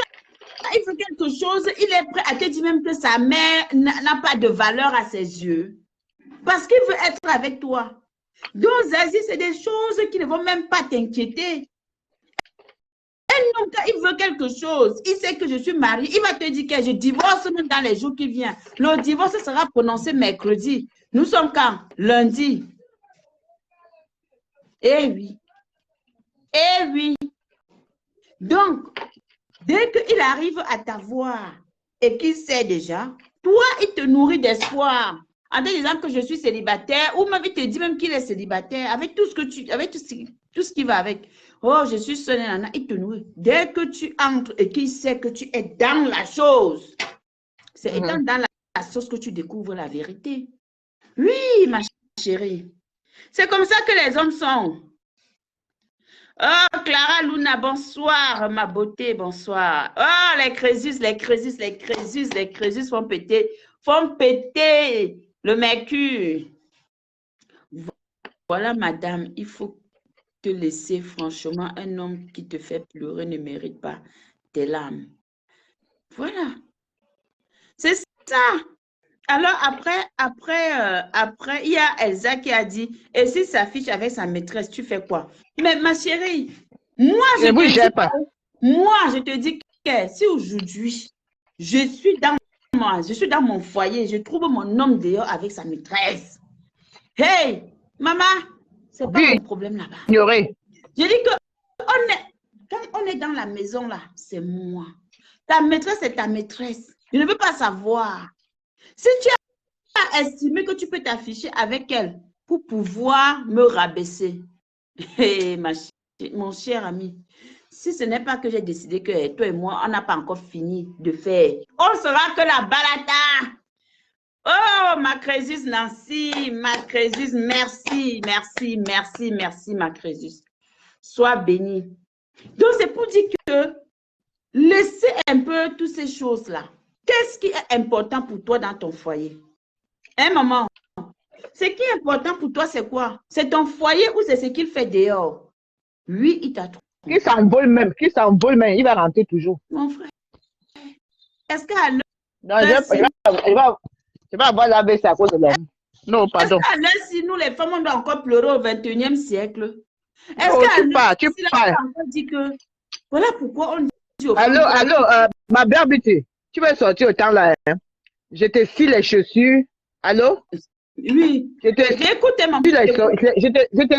quand il veut quelque chose, il est prêt à te dire même que sa mère n'a pas de valeur à ses yeux. Parce qu'il veut être avec toi. Donc, Zazie, c'est des choses qui ne vont même pas t'inquiéter. Un homme, quand il veut quelque chose, il sait que je suis mariée, il va te dire que je divorce même dans les jours qui viennent. Le divorce sera prononcé mercredi. Nous sommes quand? Lundi. Eh oui. Eh oui. Donc, dès qu'il arrive à t'avoir et qu'il sait déjà, toi, il te nourrit d'espoir. En te disant que je suis célibataire, ou même il te dit même qu'il est célibataire, avec tout ce que avec tout ce qui va avec. Oh, je suis seule, il te nourrit. Dès que tu entres et qu'il sait que tu es dans la chose, c'est étant dans la chose que tu découvres la vérité. Oui, ma chérie. C'est comme ça que les hommes sont. Oh, Clara Luna, bonsoir, ma beauté, bonsoir. Oh, les Crésus font péter le mercure. Voilà, madame, il faut te laisser, franchement, un homme qui te fait pleurer ne mérite pas tes larmes. Voilà. C'est ça. Alors, après, il y a Elsa qui a dit, et si ça fiche avec sa maîtresse, tu fais quoi? Mais ma chérie, moi, je te dis que si aujourd'hui, je suis dans mon foyer, je trouve mon homme dehors avec sa maîtresse. Hey, maman, c'est pas mon problème là-bas. Je dis que quand on est dans la maison là, c'est moi. Ta maîtresse est ta maîtresse. Je ne veux pas savoir. Si tu as estimé que tu peux t'afficher avec elle pour pouvoir me rabaisser, hey, mon cher ami, si ce n'est pas que j'ai décidé que toi et moi, on n'a pas encore fini de faire, on sera que la balata. Oh, ma Crésus Nancy, ma Crésus, merci, ma Crésus. Sois bénie. Donc, c'est pour dire que laissez un peu toutes ces choses-là. Qu'est-ce qui est important pour toi dans ton foyer? Un moment. Ce qui est important pour toi, c'est quoi? C'est ton foyer ou c'est ce qu'il fait dehors? Lui, il t'a trompé. Qui s'envole même, il va rentrer toujours. Mon frère, est-ce qu'à l'heure, il va avoir la baisse à cause de l'homme. Non, pardon. Est-ce qu'à l'heure, si nous, les femmes, on doit encore pleurer au 21e siècle? Est-ce qu'à tu parles. Dit que, voilà pourquoi on dit au Allô, ma belle beauté, tu veux sortir au temps là, hein? Je te scie les chaussures. Allô? Oui. Je te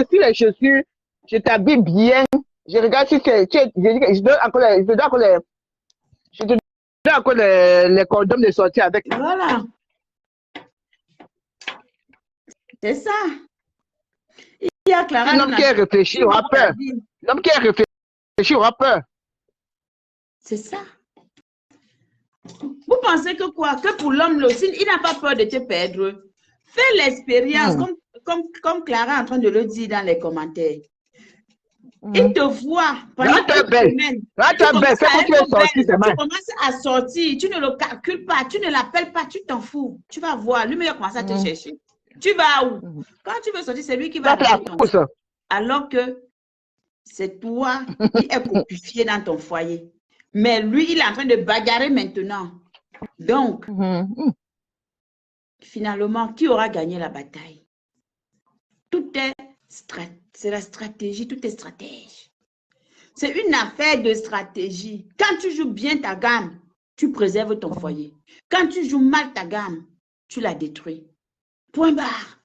scie les chaussures, je t'habille bien. Je regarde si je donne encore les condoms de sortir avec. Voilà. C'est ça. Il y a Clara. L'homme qui est réfléchi aura peur. L'homme qui est réfléchi aura peur. C'est ça. Vous pensez que quoi? Que pour l'homme aussi, il n'a pas peur de te perdre. Fais l'expérience, comme Clara est en train de le dire dans les commentaires. Il te voit pendant une semaine. Tu commences à sortir, tu ne le calcules pas, tu ne l'appelles pas, tu t'en fous. Tu vas voir, lui, il commence à te chercher. Tu vas où? Quand tu veux sortir, c'est lui qui va sortir. Alors que c'est toi qui es copifié dans ton foyer. Mais lui, il est en train de bagarrer maintenant. Donc, finalement, qui aura gagné la bataille? Tout est c'est la stratégie, tout est stratège. C'est une affaire de stratégie. Quand tu joues bien ta gamme, tu préserves ton foyer. Quand tu joues mal ta gamme, tu la détruis. Point barre.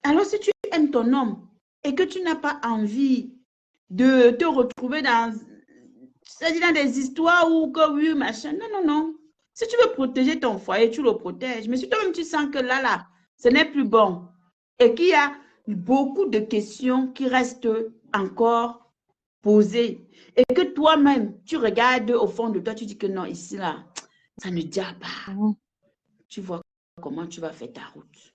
Alors, si tu aimes ton homme et que tu n'as pas envie de te retrouver dans des histoires où que oui, machin, non, non, non. Si tu veux protéger ton foyer, tu le protèges. Mais si toi-même tu sens que là, ce n'est plus bon et qu'il y a beaucoup de questions qui restent encore posées et que toi-même, tu regardes au fond de toi, tu dis que non, ici, là, ça ne dit pas. Tu vois comment tu vas faire ta route.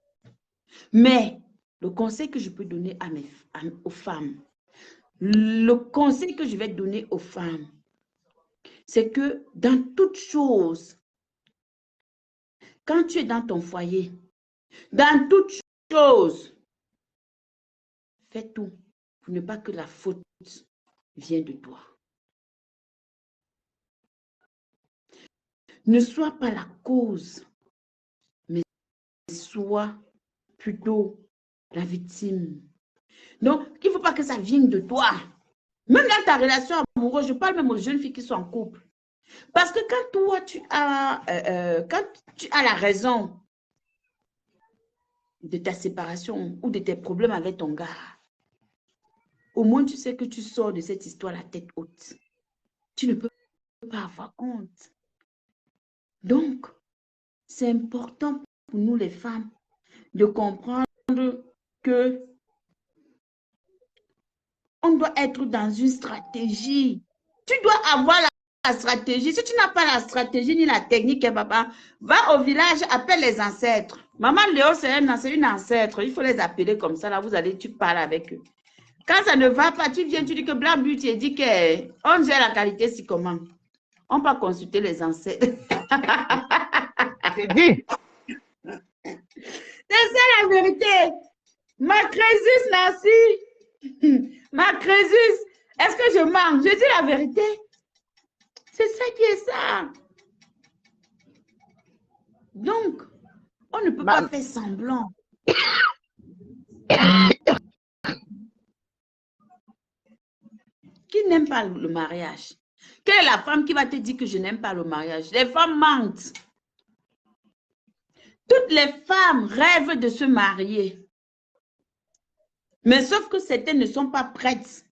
Mais le conseil que je peux donner aux femmes, le conseil que je vais donner aux femmes, c'est que dans toute chose, quand tu es dans ton foyer, dans toute chose, fais tout pour ne pas que la faute vienne de toi. Ne sois pas la cause, mais sois plutôt la victime. Donc, il ne faut pas que ça vienne de toi. Même dans ta relation amoureuse, je parle même aux jeunes filles qui sont en couple. Parce que quand toi, tu as la raison de ta séparation ou de tes problèmes avec ton gars, au moins tu sais que tu sors de cette histoire la tête haute. Tu ne peux pas avoir honte. Donc, c'est important pour nous les femmes de comprendre que on doit être dans une stratégie. Tu dois avoir la stratégie. Si tu n'as pas la stratégie ni la technique, papa, va au village, appelle les ancêtres. Maman Léo, c'est une ancêtre. Il faut les appeler comme ça. Là, tu parles avec eux. Quand ça ne va pas, tu viens, tu dis que Blanc But, tu dis qu'on gère la qualité si comment. On peut consulter les ancêtres. C'est dit. C'est ça la vérité. Ma Crésus, Nancy. Ma Crésus, est-ce que je mens? Je dis la vérité. C'est ça qui est ça. Donc, on ne peut pas faire semblant. Qui n'aime pas le mariage? Quelle est la femme qui va te dire que je n'aime pas le mariage? Les femmes mentent. Toutes les femmes rêvent de se marier. Mais sauf que certaines ne sont pas prêtes.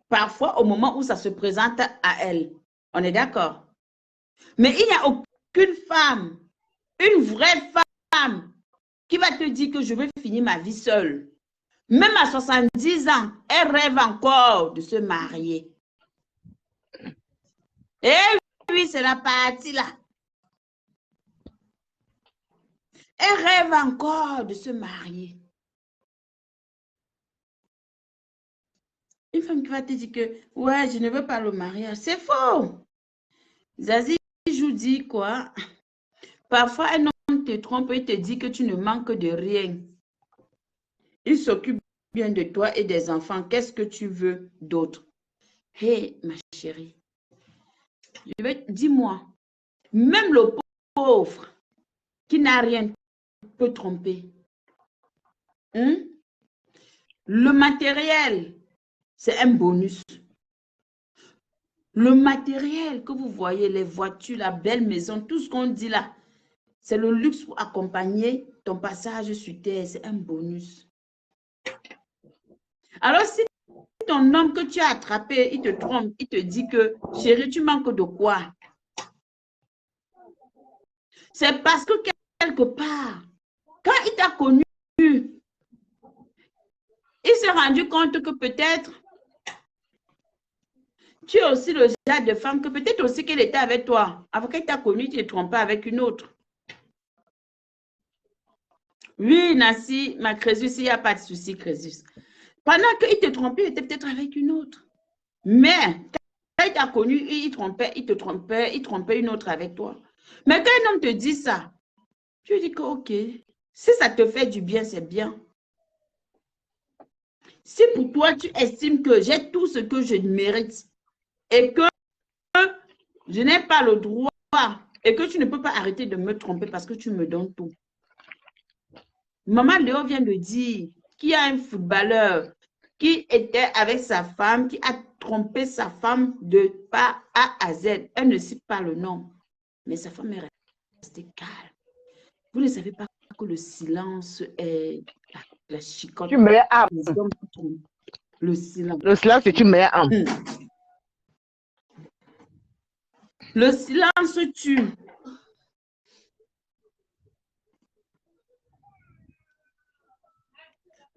Parfois, au moment où ça se présente à elles. On est d'accord? Mais il n'y a aucune femme, une vraie femme, qui va te dire que je veux finir ma vie seule. Même à 70 ans, elle rêve encore de se marier. Et oui, c'est la partie là. Elle rêve encore de se marier. Une femme qui va te dire que, ouais, je ne veux pas le mariage. C'est faux. Zazie Jou dit quoi? Parfois, un homme te trompe et te dit que tu ne manques de rien. Il s'occupe bien de toi et des enfants. Qu'est-ce que tu veux d'autre? Hé, ma chérie, dis-moi, même le pauvre qui n'a rien peut tromper. Le matériel, c'est un bonus. Le matériel que vous voyez, les voitures, la belle maison, tout ce qu'on dit là, c'est le luxe pour accompagner ton passage sur terre. C'est un bonus. Alors, si ton homme que tu as attrapé, il te trompe, il te dit que, chérie, tu manques de quoi? C'est parce que quelque part, quand il t'a connu, il s'est rendu compte que peut-être tu es aussi le genre de femme que peut-être aussi qu'elle était avec toi. Avant qu'elle t'a connu, tu te trompais avec une autre. Oui, Nassi, ma Crésus, il n'y a pas de souci, Crésus. Pendant qu'il te trompait, il était peut-être avec une autre. Mais quand il t'a connu, il te trompait, il trompait une autre avec toi. Mais quand un homme te dit ça, tu dis que ok, si ça te fait du bien, c'est bien. Si pour toi, tu estimes que j'ai tout ce que je mérite, et que je n'ai pas le droit et que tu ne peux pas arrêter de me tromper parce que tu me donnes tout. Maman Léo vient de dire qu'il y a un footballeur qui était avec sa femme, qui a trompé sa femme de A à Z. Elle ne cite pas le nom, mais sa femme est restée calme. Vous ne savez pas que le silence est la chicotte. Tu me âme. Le silence. Le silence, c'est tu me âme. Le silence tue.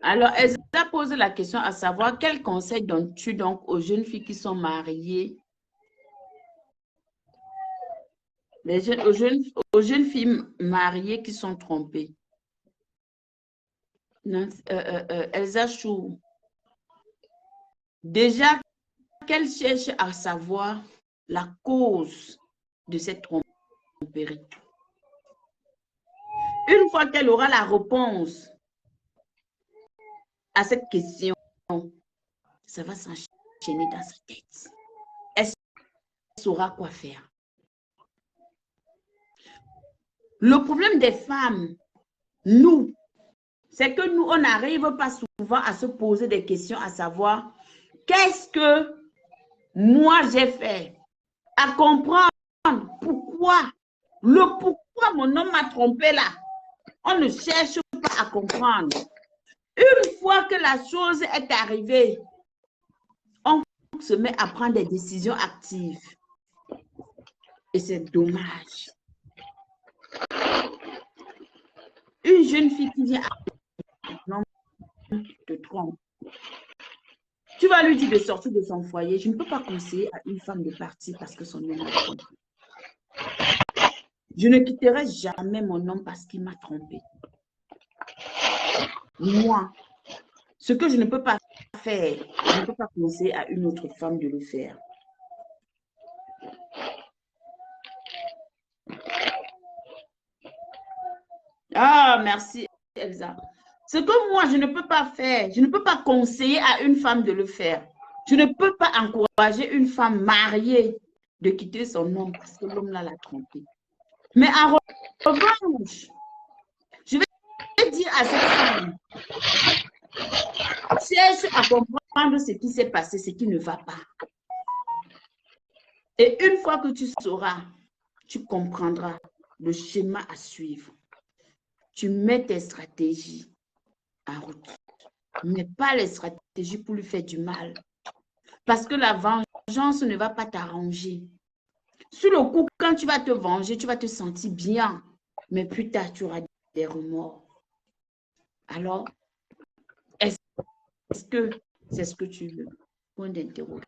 Alors, elle a posé la question à savoir quel conseil donnes-tu donc aux jeunes filles qui sont mariées, aux jeunes filles mariées qui sont trompées. Elsa Chou, déjà qu'elle cherche à savoir la cause de cette tromperie. Une fois qu'elle aura la réponse à cette question, ça va s'enchaîner dans sa tête. Elle saura quoi faire. Le problème des femmes, nous, c'est que nous, on n'arrive pas souvent à se poser des questions, à savoir qu'est-ce que moi j'ai fait, à comprendre pourquoi mon homme m'a trompé là. On ne cherche pas à comprendre. Une fois que la chose est arrivée, on se met à prendre des décisions actives. Et c'est dommage. Une jeune fille qui vient à un homme te trompe. Tu vas lui dire de sortir de son foyer. Je ne peux pas conseiller à une femme de partir parce que son homme m'a trompé. Je ne quitterai jamais mon homme parce qu'il m'a trompé. Moi, ce que je ne peux pas faire, je ne peux pas conseiller à une autre femme de le faire. Ah, merci Elsa. Ce que moi, je ne peux pas faire, je ne peux pas conseiller à une femme de le faire. Je ne peux pas encourager une femme mariée de quitter son homme parce que l'homme l'a trompé. Mais en revanche, je vais dire à cette femme, cherche à comprendre ce qui s'est passé, ce qui ne va pas. Et une fois que tu sauras, tu comprendras le schéma à suivre. Tu mets tes stratégies en route, mais pas les stratégies pour lui faire du mal. Parce que la vengeance ne va pas t'arranger. Sur le coup, quand tu vas te venger, tu vas te sentir bien, mais plus tard, tu auras des remords. Alors, est-ce que c'est ce que tu veux? Point d'interrogation.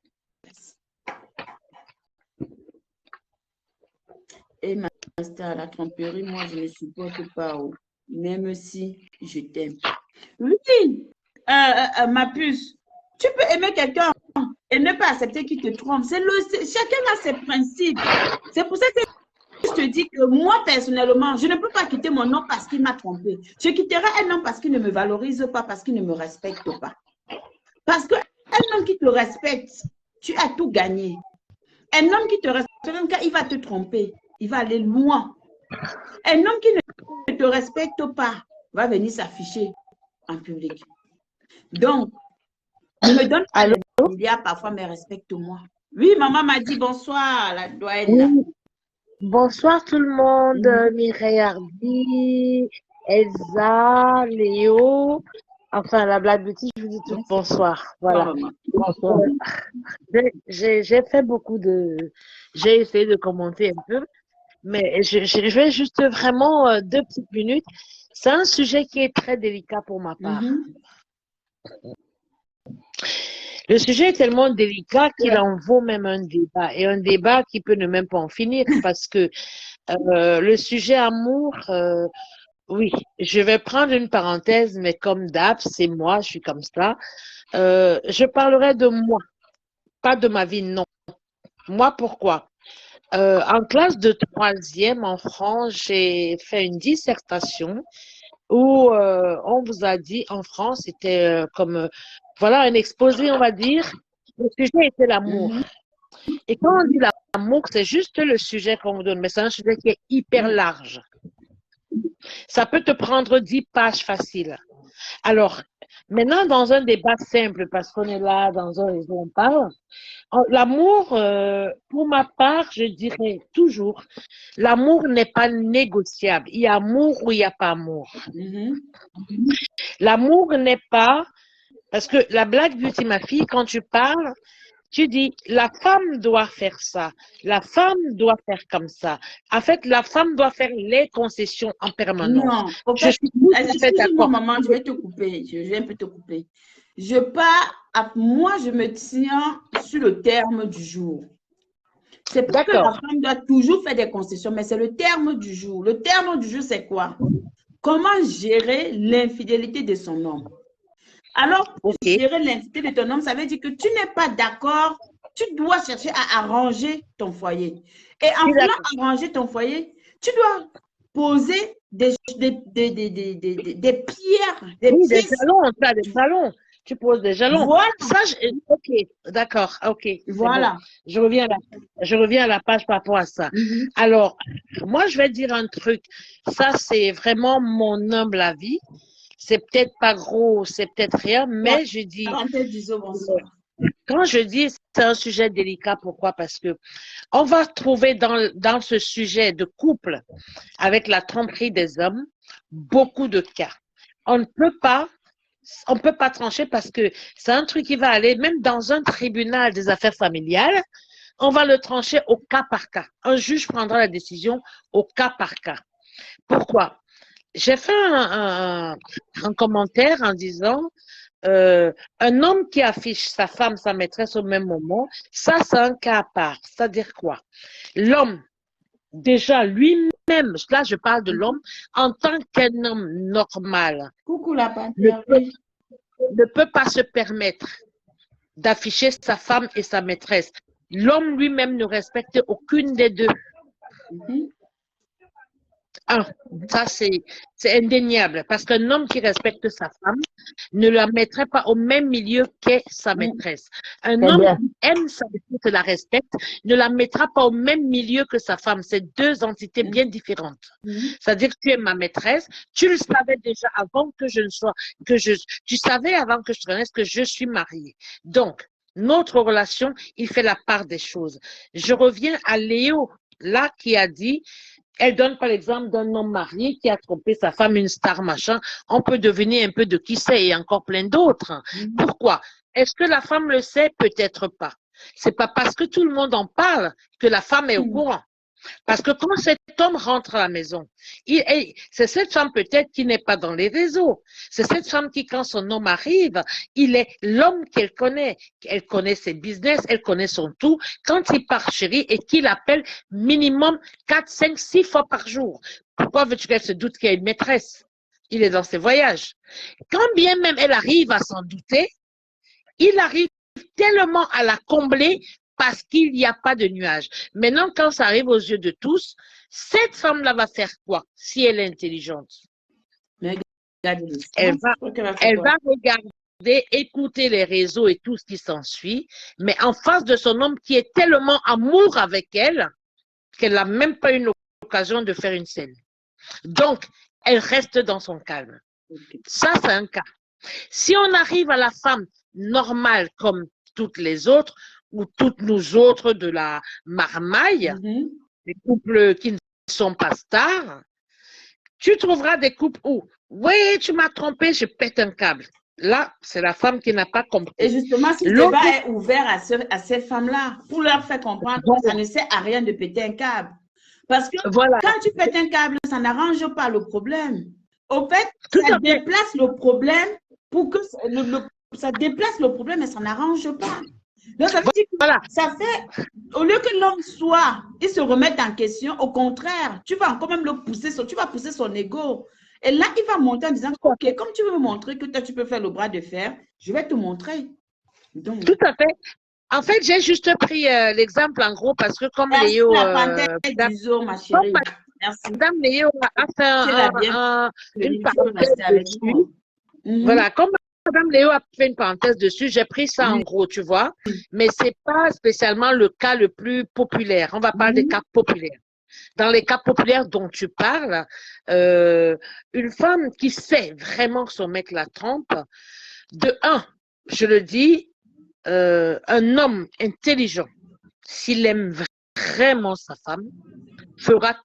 Et ma star, la tromperie, moi, je ne supporte pas. Même si je t'aime. Oui, ma puce, tu peux aimer quelqu'un et ne pas accepter qu'il te trompe. Chacun a ses principes. C'est pour ça que je te dis que moi, personnellement, je ne peux pas quitter mon homme parce qu'il m'a trompé. Je quitterai un homme parce qu'il ne me valorise pas, parce qu'il ne me respecte pas. Parce qu'un homme qui te respecte, tu as tout gagné. Un homme qui te respecte, quand il va te tromper, il va aller loin. Un homme qui ne te respecte pas va venir s'afficher en public. Donc, ne me donne pas des milliards parfois, mais respecte-moi. Oui, maman m'a dit bonsoir, la doyenne. Oui. Bonsoir tout le monde, Mireille Hardy, Elsa, Léo, enfin la Black Beauty, je vous dis tout bonsoir. Voilà. Bonsoir. J'ai fait beaucoup de... J'ai essayé de commenter un peu, mais je vais juste vraiment 2 petites minutes. C'est un sujet qui est très délicat pour ma part. Le sujet est tellement délicat qu'il en vaut même un débat, et un débat qui peut ne même pas en finir, parce que le sujet amour, oui, je vais prendre une parenthèse, mais comme d'hab, c'est moi, je suis comme ça. Je parlerai de moi, pas de ma vie, non. Moi, pourquoi? En classe de 3e en France, j'ai fait une dissertation où on vous a dit, en France, c'était comme, voilà, un exposé, on va dire. Le sujet était l'amour. Et quand on dit l'amour, c'est juste le sujet qu'on vous donne, mais c'est un sujet qui est hyper large. Ça peut te prendre 10 pages faciles. Alors, maintenant, dans un débat simple, parce qu'on est là, dans un réseau, on parle, l'amour, pour ma part, je dirais toujours, l'amour n'est pas négociable. Il y a amour ou il n'y a pas amour. L'amour n'est pas, parce que la blague beauty, ma fille, quand tu parles, tu dis, la femme doit faire ça, la femme doit faire comme ça. En fait, la femme doit faire les concessions en permanence. Non, en fait, excuse-moi, maman, je vais te couper, je vais un peu te couper. Moi, je me tiens sur le terme du jour. C'est pas que la femme doit toujours faire des concessions, mais c'est le terme du jour. Le terme du jour, c'est quoi? Comment gérer l'infidélité de son homme? Alors, pour gérer l'infidélité de ton homme, ça veut dire que tu n'es pas d'accord, tu dois chercher à arranger ton foyer. Et en voulant arranger ton foyer, tu dois poser des pierres, des jalons. Tu poses des jalons. Voilà. Ça, ok, d'accord, ok. Voilà. Bon. Je reviens à la page par rapport à ça. Alors, moi, je vais dire un truc. Ça, c'est vraiment mon humble avis. C'est peut-être pas gros, c'est peut-être rien, mais je dis, quand je dis c'est un sujet délicat, pourquoi? Parce que on va trouver dans ce sujet de couple avec la tromperie des hommes beaucoup de cas. On ne peut pas trancher parce que c'est un truc qui va aller même dans un tribunal des affaires familiales. On va le trancher au cas par cas. Un juge prendra la décision au cas par cas. Pourquoi? J'ai fait un commentaire en disant un homme qui affiche sa femme, sa maîtresse au même moment, ça c'est un cas à part. C'est-à-dire quoi? L'homme, déjà lui-même, là je parle de l'homme, en tant qu'un homme normal, ne peut pas se permettre d'afficher sa femme et sa maîtresse. L'homme lui-même ne respecte aucune des deux. Ça c'est indéniable, parce qu'un homme qui respecte sa femme ne la mettrait pas au même milieu qu'est sa maîtresse. Un homme qui aime sa maîtresse et la respecte ne la mettra pas au même milieu que sa femme. C'est deux entités bien différentes. C'est-à-dire que tu es ma maîtresse, tu le savais déjà avant que je ne sois, tu savais avant que je te connaisse que je suis mariée. Donc, notre relation, il fait la part des choses. Je reviens à Léo, là, qui a dit, elle donne par l'exemple d'un homme marié qui a trompé sa femme, une star machin. On peut devenir un peu de qui c'est et encore plein d'autres. Pourquoi? Est-ce que la femme le sait? Peut-être pas. C'est pas parce que tout le monde en parle que la femme est au courant. Parce que quand cet homme rentre à la maison, c'est cette femme peut-être qui n'est pas dans les réseaux. C'est cette femme qui, quand son homme arrive, il est l'homme qu'elle connaît. Elle connaît ses business, elle connaît son tout. Quand il part chérie et qu'il appelle minimum 4, 5, 6 fois par jour. Pourquoi veux-tu qu'elle se doute qu'il y a une maîtresse? Il est dans ses voyages. Quand bien même elle arrive à s'en douter, il arrive tellement à la combler parce qu'il n'y a pas de nuage. Maintenant, quand ça arrive aux yeux de tous, cette femme-là va faire quoi si elle est intelligente? Elle va regarder, écouter les réseaux et tout ce qui s'ensuit, mais en face de son homme qui est tellement amour avec elle qu'elle n'a même pas eu l'occasion de faire une scène. Donc, elle reste dans son calme. Ça, c'est un cas. Si on arrive à la femme normale comme toutes les autres, ou toutes nous autres de la marmaille, des couples qui ne sont pas stars, tu trouveras des couples où, oui, tu m'as trompé, je pète un câble. Là, c'est la femme qui n'a pas compris. Et justement, si le débat est ouvert à ces femmes-là, pour leur faire comprendre que ça ne sert à rien de péter un câble. Parce que quand tu pètes un câble, ça n'arrange pas le problème. Au fait, ça déplace le problème pour que ça déplace le problème, mais ça n'arrange pas. Donc, ça veut dire que ça fait, au lieu que l'homme il se remette en question, au contraire, tu vas encore même le pousser, tu vas pousser son ego. Et là, il va monter en disant, OK, comme tu veux me montrer que toi, tu peux faire le bras de fer, je vais te montrer. Donc, tout à fait. En fait, j'ai juste pris l'exemple en gros parce que comme Léo... ma chérie. Merci. Madame Léo a fait une parenthèse dessus. Voilà, comme Madame Léo a fait une parenthèse dessus, j'ai pris ça en gros, tu vois, mais c'est pas spécialement le cas le plus populaire. On va parler des cas populaires. Dans les cas populaires dont tu parles, une femme qui sait vraiment que son mec la trompe, de un, je le dis, un homme intelligent, s'il aime vraiment sa femme, fera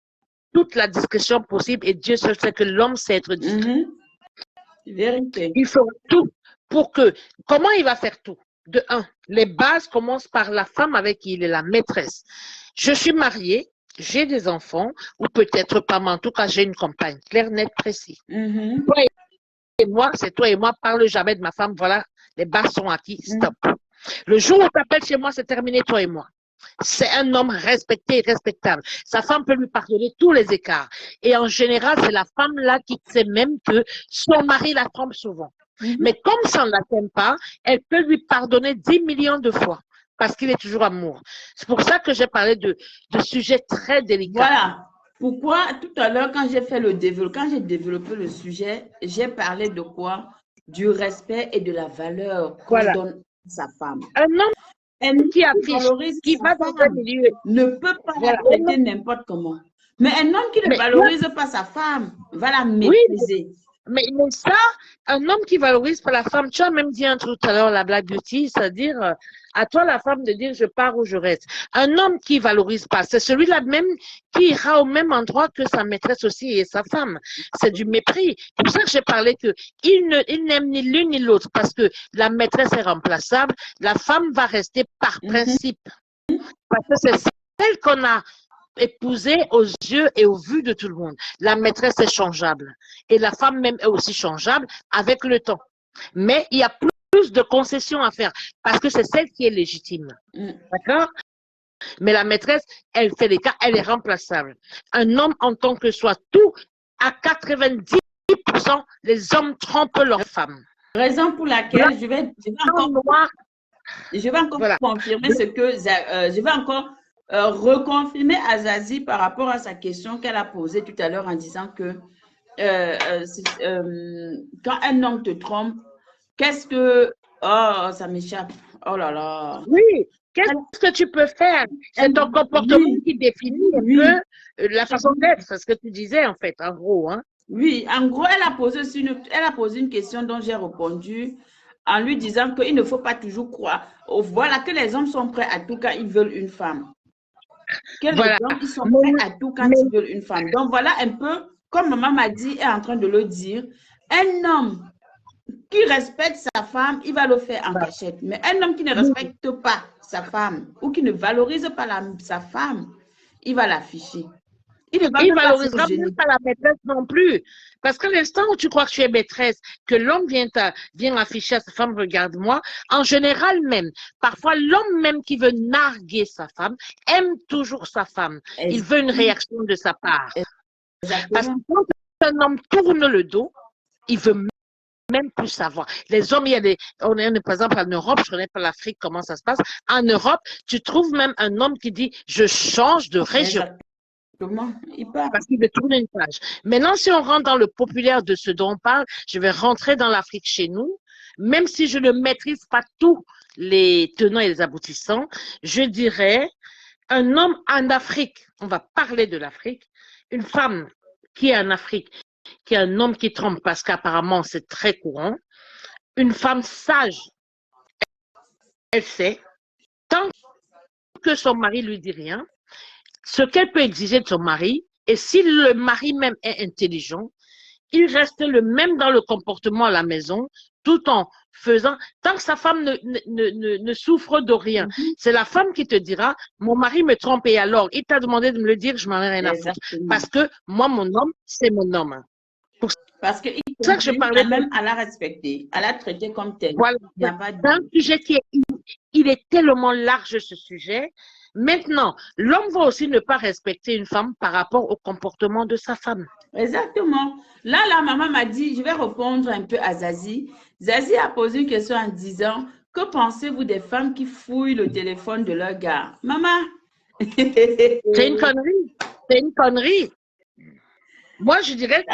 toute la discrétion possible et Dieu seul sait que l'homme sait être discret. Vérité. Il fera tout pour que... Comment il va faire tout? De un, les bases commencent par la femme avec qui il est la maîtresse. Je suis mariée, j'ai des enfants, ou peut-être pas, mais en tout cas, j'ai une compagne, clair, net, précis. Toi et moi, c'est toi et moi, parle jamais de ma femme, voilà, les bases sont acquis, stop. Le jour où tu appelles chez moi, c'est terminé, toi et moi. C'est un homme respecté et respectable. Sa femme peut lui pardonner tous les écarts. Et en général, c'est la femme là qui sait même que son mari la trompe souvent. Mais comme ça ne la t'aime pas, elle peut lui pardonner 10 millions de fois parce qu'il est toujours amour. C'est pour ça que j'ai parlé de sujets très délicats. Voilà. Pourquoi tout à l'heure, quand j'ai développé le sujet, j'ai parlé de quoi? Du respect et de la valeur qu'on donne à sa femme. Un homme qui affiche, qui va dans un milieu, ne peut pas la traiter n'importe comment. Mais un homme qui ne valorise pas sa femme va la mépriser. Mais ça, un homme qui valorise pas la femme, tu as même dit un truc tout à l'heure, la blague beauty, c'est-à-dire à toi la femme de dire je pars ou je reste. Un homme qui valorise pas, c'est celui-là même qui ira au même endroit que sa maîtresse aussi et sa femme. C'est du mépris. C'est pour ça que j'ai parlé que il n'aime ni l'une ni l'autre parce que la maîtresse est remplaçable, la femme va rester par principe. Parce que c'est celle qu'on a épousée aux yeux et au vu de tout le monde. La maîtresse est changeable. Et la femme même est aussi changeable avec le temps. Mais il y a plus de concessions à faire parce que c'est celle qui est légitime. D'accord? Mais la maîtresse, elle fait les cas, elle est remplaçable. Un homme en tant que soit tout, à 90%, les hommes trompent leurs femmes. Raison pour laquelle je vais encore confirmer ce que je vais encore reconfirmer à Zazie par rapport à sa question qu'elle a posée tout à l'heure en disant que quand un homme te trompe, qu'est-ce que... Oh, ça m'échappe. Oh là là. Oui, qu'est-ce que tu peux faire? C'est ton comportement qui définit un peu la façon d'être, c'est ce que tu disais en fait, en gros. Hein. Oui, en gros, elle a posé une question dont j'ai répondu en lui disant qu'il ne faut pas toujours croire. Voilà que les hommes sont prêts à tout quand ils veulent une femme. Que les hommes, ils sont prêts à tout quand ils veulent une femme. Donc voilà un peu, comme maman m'a dit, est en train de le dire, un homme qui respecte sa femme, il va le faire en cachette. Mais un homme qui ne respecte pas sa femme ou qui ne valorise pas sa femme, il va l'afficher. Il ne valorisera même pas la maîtresse non plus. Parce que l'instant où tu crois que tu es maîtresse, que l'homme vient afficher à sa femme, regarde-moi, en général même, parfois l'homme même qui veut narguer sa femme, aime toujours sa femme. Il veut une réaction de sa part. Parce que quand un homme tourne le dos, il veut même plus savoir. Les hommes, on est par exemple en Europe, je connais pas l'Afrique, comment ça se passe. En Europe, tu trouves même un homme qui dit, je change de région. Parce qu'il veut tourner une page. Maintenant, si on rentre dans le populaire de ce dont on parle, je vais rentrer dans l'Afrique chez nous. Même si je ne maîtrise pas tous les tenants et les aboutissants, je dirais un homme en Afrique, on va parler de l'Afrique, une femme qui est en Afrique, qui est un homme qui trompe, parce qu'apparemment c'est très courant, une femme sage, elle sait, tant que son mari lui dit rien, ce qu'elle peut exiger de son mari, et si le mari même est intelligent, il reste le même dans le comportement à la maison, tout en faisant, tant que sa femme ne souffre de rien. C'est la femme qui te dira, mon mari me trompe et alors, il t'a demandé de me le dire, je m'en ai rien à foutre. Parce que moi, mon homme, c'est mon homme. Parce qu'il parlait même à la respecter, à la traiter comme telle. Voilà. C'est un sujet il est tellement large, ce sujet. Maintenant, l'homme va aussi ne pas respecter une femme par rapport au comportement de sa femme. Exactement. Là, la maman m'a dit, je vais répondre un peu à Zazie. Zazie a posé une question en disant, que pensez-vous des femmes qui fouillent le téléphone de leur gars? Maman. C'est une connerie. C'est une connerie. Moi, je dirais,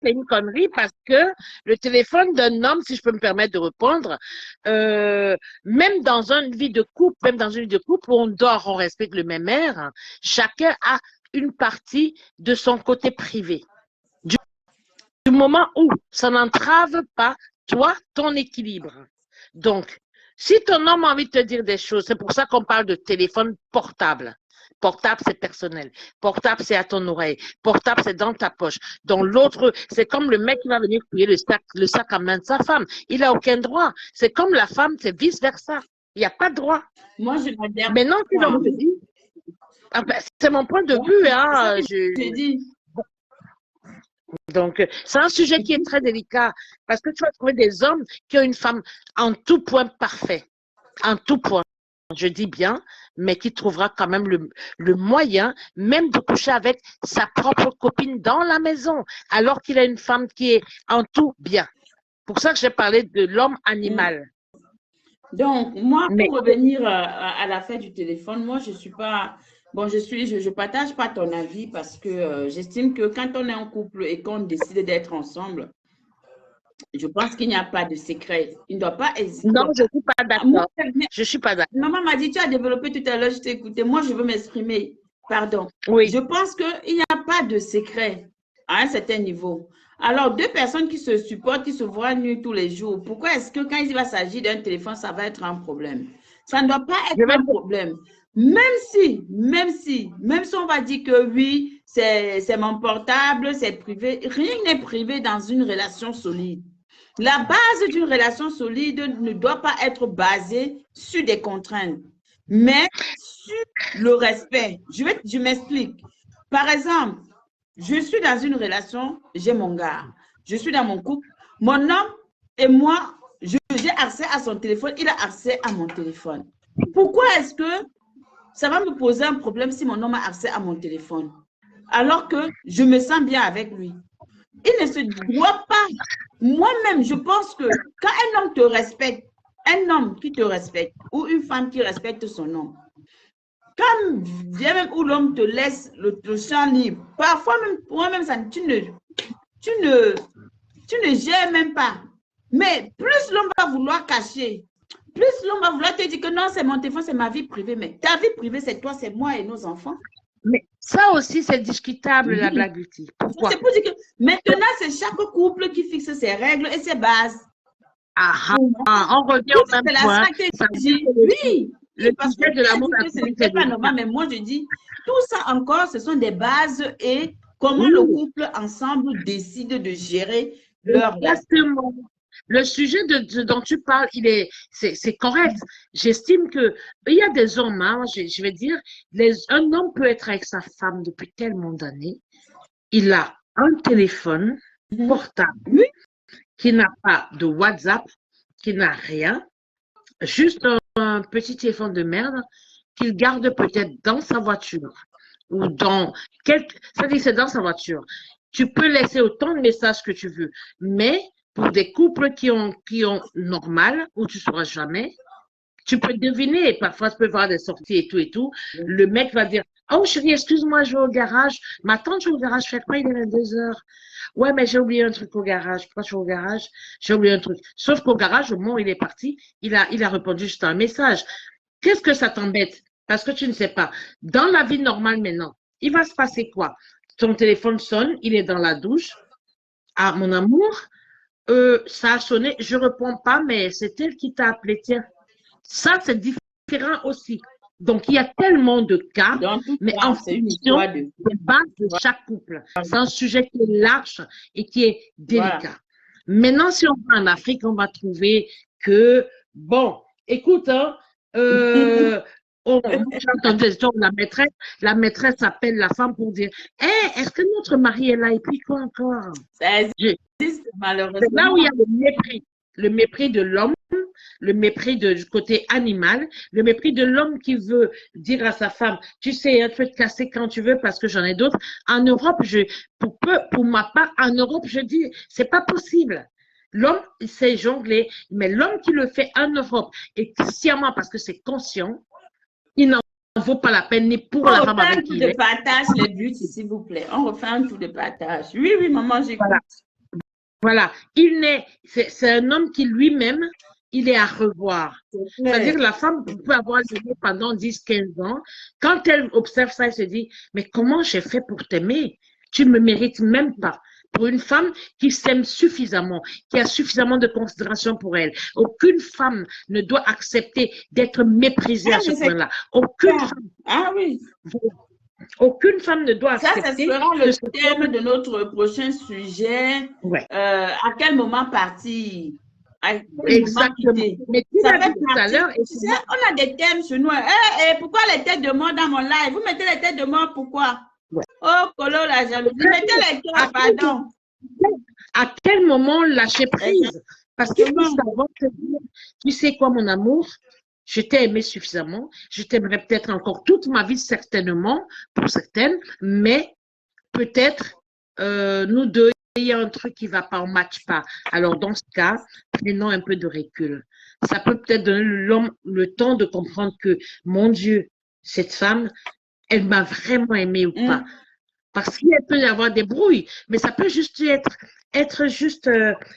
c'est une connerie parce que le téléphone d'un homme, si je peux me permettre de répondre, même dans une vie de couple, même dans une vie de couple où on dort, on respecte le même air, chacun a une partie de son côté privé. Du moment où ça n'entrave pas, toi, ton équilibre. Donc, si ton homme a envie de te dire des choses, c'est pour ça qu'on parle de téléphone portable. Portable, c'est personnel. Portable, c'est à ton oreille. Portable, c'est dans ta poche. Donc, l'autre, c'est comme le mec qui va venir fouiller le sac à main de sa femme. Il n'a aucun droit. C'est comme la femme, c'est vice-versa. Il n'y a pas de droit. Moi, je m'adhère. Maintenant, c'est mon point de vue. Hein, je dis. Donc, c'est un sujet qui est très délicat parce que tu vas trouver des hommes qui ont une femme en tout point parfait. En tout point. Je dis bien, mais qui trouvera quand même le moyen même de coucher avec sa propre copine dans la maison, alors qu'il a une femme qui est en tout bien. Pour ça que j'ai parlé de l'homme animal. Donc, moi, pour revenir à l'affaire du téléphone, moi, je suis pas... Bon, je partage pas ton avis parce que j'estime que quand on est en couple et qu'on décide d'être ensemble, je pense qu'il n'y a pas de secret. Il ne doit pas hésiter. Non, je ne suis pas d'accord. Je suis pas d'accord. Maman m'a dit, tu as développé tout à l'heure, je t'ai écouté. Moi, je veux m'exprimer. Pardon. Oui. Je pense qu'il n'y a pas de secret à un certain niveau. Alors, deux personnes qui se supportent, qui se voient nues tous les jours, pourquoi est-ce que quand il va s'agir d'un téléphone, ça va être un problème? Ça ne doit pas être un problème. Même si on va dire que oui, c'est mon portable, c'est privé, rien n'est privé dans une relation solide. La base d'une relation solide ne doit pas être basée sur des contraintes, mais sur le respect. Je m'explique. Par exemple, je suis dans une relation, j'ai mon gars, je suis dans mon couple, mon homme et moi, j'ai accès à son téléphone, il a accès à mon téléphone. Pourquoi est-ce que ça va me poser un problème si mon homme a accès à mon téléphone, alors que je me sens bien avec lui? Il ne se doit pas. Moi-même, je pense que quand un homme te respecte, un homme qui te respecte ou une femme qui respecte son homme, quand bien même où l'homme te laisse le champ libre, parfois même, moi-même, tu ne gères même pas. Mais plus l'homme va vouloir cacher, plus l'homme va vouloir te dire que non, c'est mon téléphone, c'est ma vie privée. Mais ta vie privée, c'est toi, c'est moi et nos enfants. Mais ça aussi, c'est discutable, la Black Beauty. Pourquoi? C'est pour dire que maintenant, c'est chaque couple qui fixe ses règles et ses bases. On revient au même point. Oui, parce que de l'amour, ce n'est pas normal. Mais moi, je dis, tout ça encore, ce sont des bases et comment le couple ensemble décide de gérer leur relation. Le sujet dont tu parles, c'est correct. J'estime que il y a des hommes, hein, je vais dire, un homme peut être avec sa femme depuis tellement d'années. Il a un téléphone portable qui n'a pas de WhatsApp, qui n'a rien, juste un petit téléphone de merde qu'il garde peut-être dans sa voiture ou dans ça dit c'est dans sa voiture. Tu peux laisser autant de messages que tu veux, mais pour des couples qui ont normal, où tu ne sauras jamais, tu peux deviner, parfois tu peux voir des sorties et tout, le mec va dire, oh chérie, excuse-moi, je vais au garage, ma tante, je vais au garage, fais quoi, il est 22 heures. Ouais, mais j'ai oublié un truc au garage. Pourquoi je suis au garage? J'ai oublié un truc. Sauf qu'au garage, au moment où il est parti, il a répondu juste à un message. Qu'est-ce que ça t'embête? Parce que tu ne sais pas. Dans la vie normale maintenant, il va se passer quoi? Ton téléphone sonne, il est dans la douche. Ah, mon amour, ça a sonné, je ne réponds pas, mais c'est elle qui t'a appelé, tiens. Ça, c'est différent aussi. Donc, il y a tellement de cas, mais en fonction des bases de chaque couple. C'est un sujet qui est large et qui est délicat. Voilà. Maintenant, si on va en Afrique, on va trouver que, bon, écoute, hein, j'ai entendu la maîtresse appelle la femme pour dire, est-ce que notre mari est là? Et puis quoi encore? Ça existe, malheureusement. C'est là où il y a le mépris de l'homme, le mépris du côté animal, le mépris de l'homme qui veut dire à sa femme, tu sais, tu peux te casser quand tu veux parce que j'en ai d'autres. En Europe, pour ma part, en Europe, je dis, c'est pas possible. L'homme sait jongler, mais l'homme qui le fait en Europe et sciemment parce que c'est conscient, il n'en vaut pas la peine ni pour la femme avec qui il est. On refait un tour de partage, les buts, s'il vous plaît. On refait un tour de partage. Oui, maman, j'écoute. Voilà. Voilà. C'est un homme qui lui-même, il est à revoir. C'est-à-dire que la femme peut avoir aimé pendant 10, 15 ans. Quand elle observe ça, elle se dit, mais comment j'ai fait pour t'aimer? Tu ne me mérites même pas. Pour une femme qui s'aime suffisamment, qui a suffisamment de considération pour elle. Aucune femme ne doit accepter d'être méprisée à ce point-là. Aucune femme. Ah oui. Aucune femme ne doit accepter. Ça, ce sera le thème de notre prochain sujet. Ouais. À quel moment partir? Exactement. Mais tu ça l'as fait dit tout à l'heure. Tu sais, on a des thèmes chez nous. Pourquoi les têtes de mort dans mon live? Vous mettez les têtes de mort, pourquoi? Ouais. Oh, Colo, la jalousie. Mettez les têtes, pardon. À quel moment lâcher prise? Parce qu'il faut savoir te dire, tu sais quoi, mon amour? Je t'ai aimé suffisamment. Je t'aimerais peut-être encore toute ma vie, certainement, pour certaines, mais peut-être nous deux, il y a un truc qui ne va pas, on ne matche pas. Alors, dans ce cas, prenons un peu de recul. Ça peut peut-être donner l'homme le temps de comprendre que, mon Dieu, cette femme, elle m'a vraiment aimé ou pas. Parce qu'il peut y avoir des brouilles, mais ça peut juste être juste,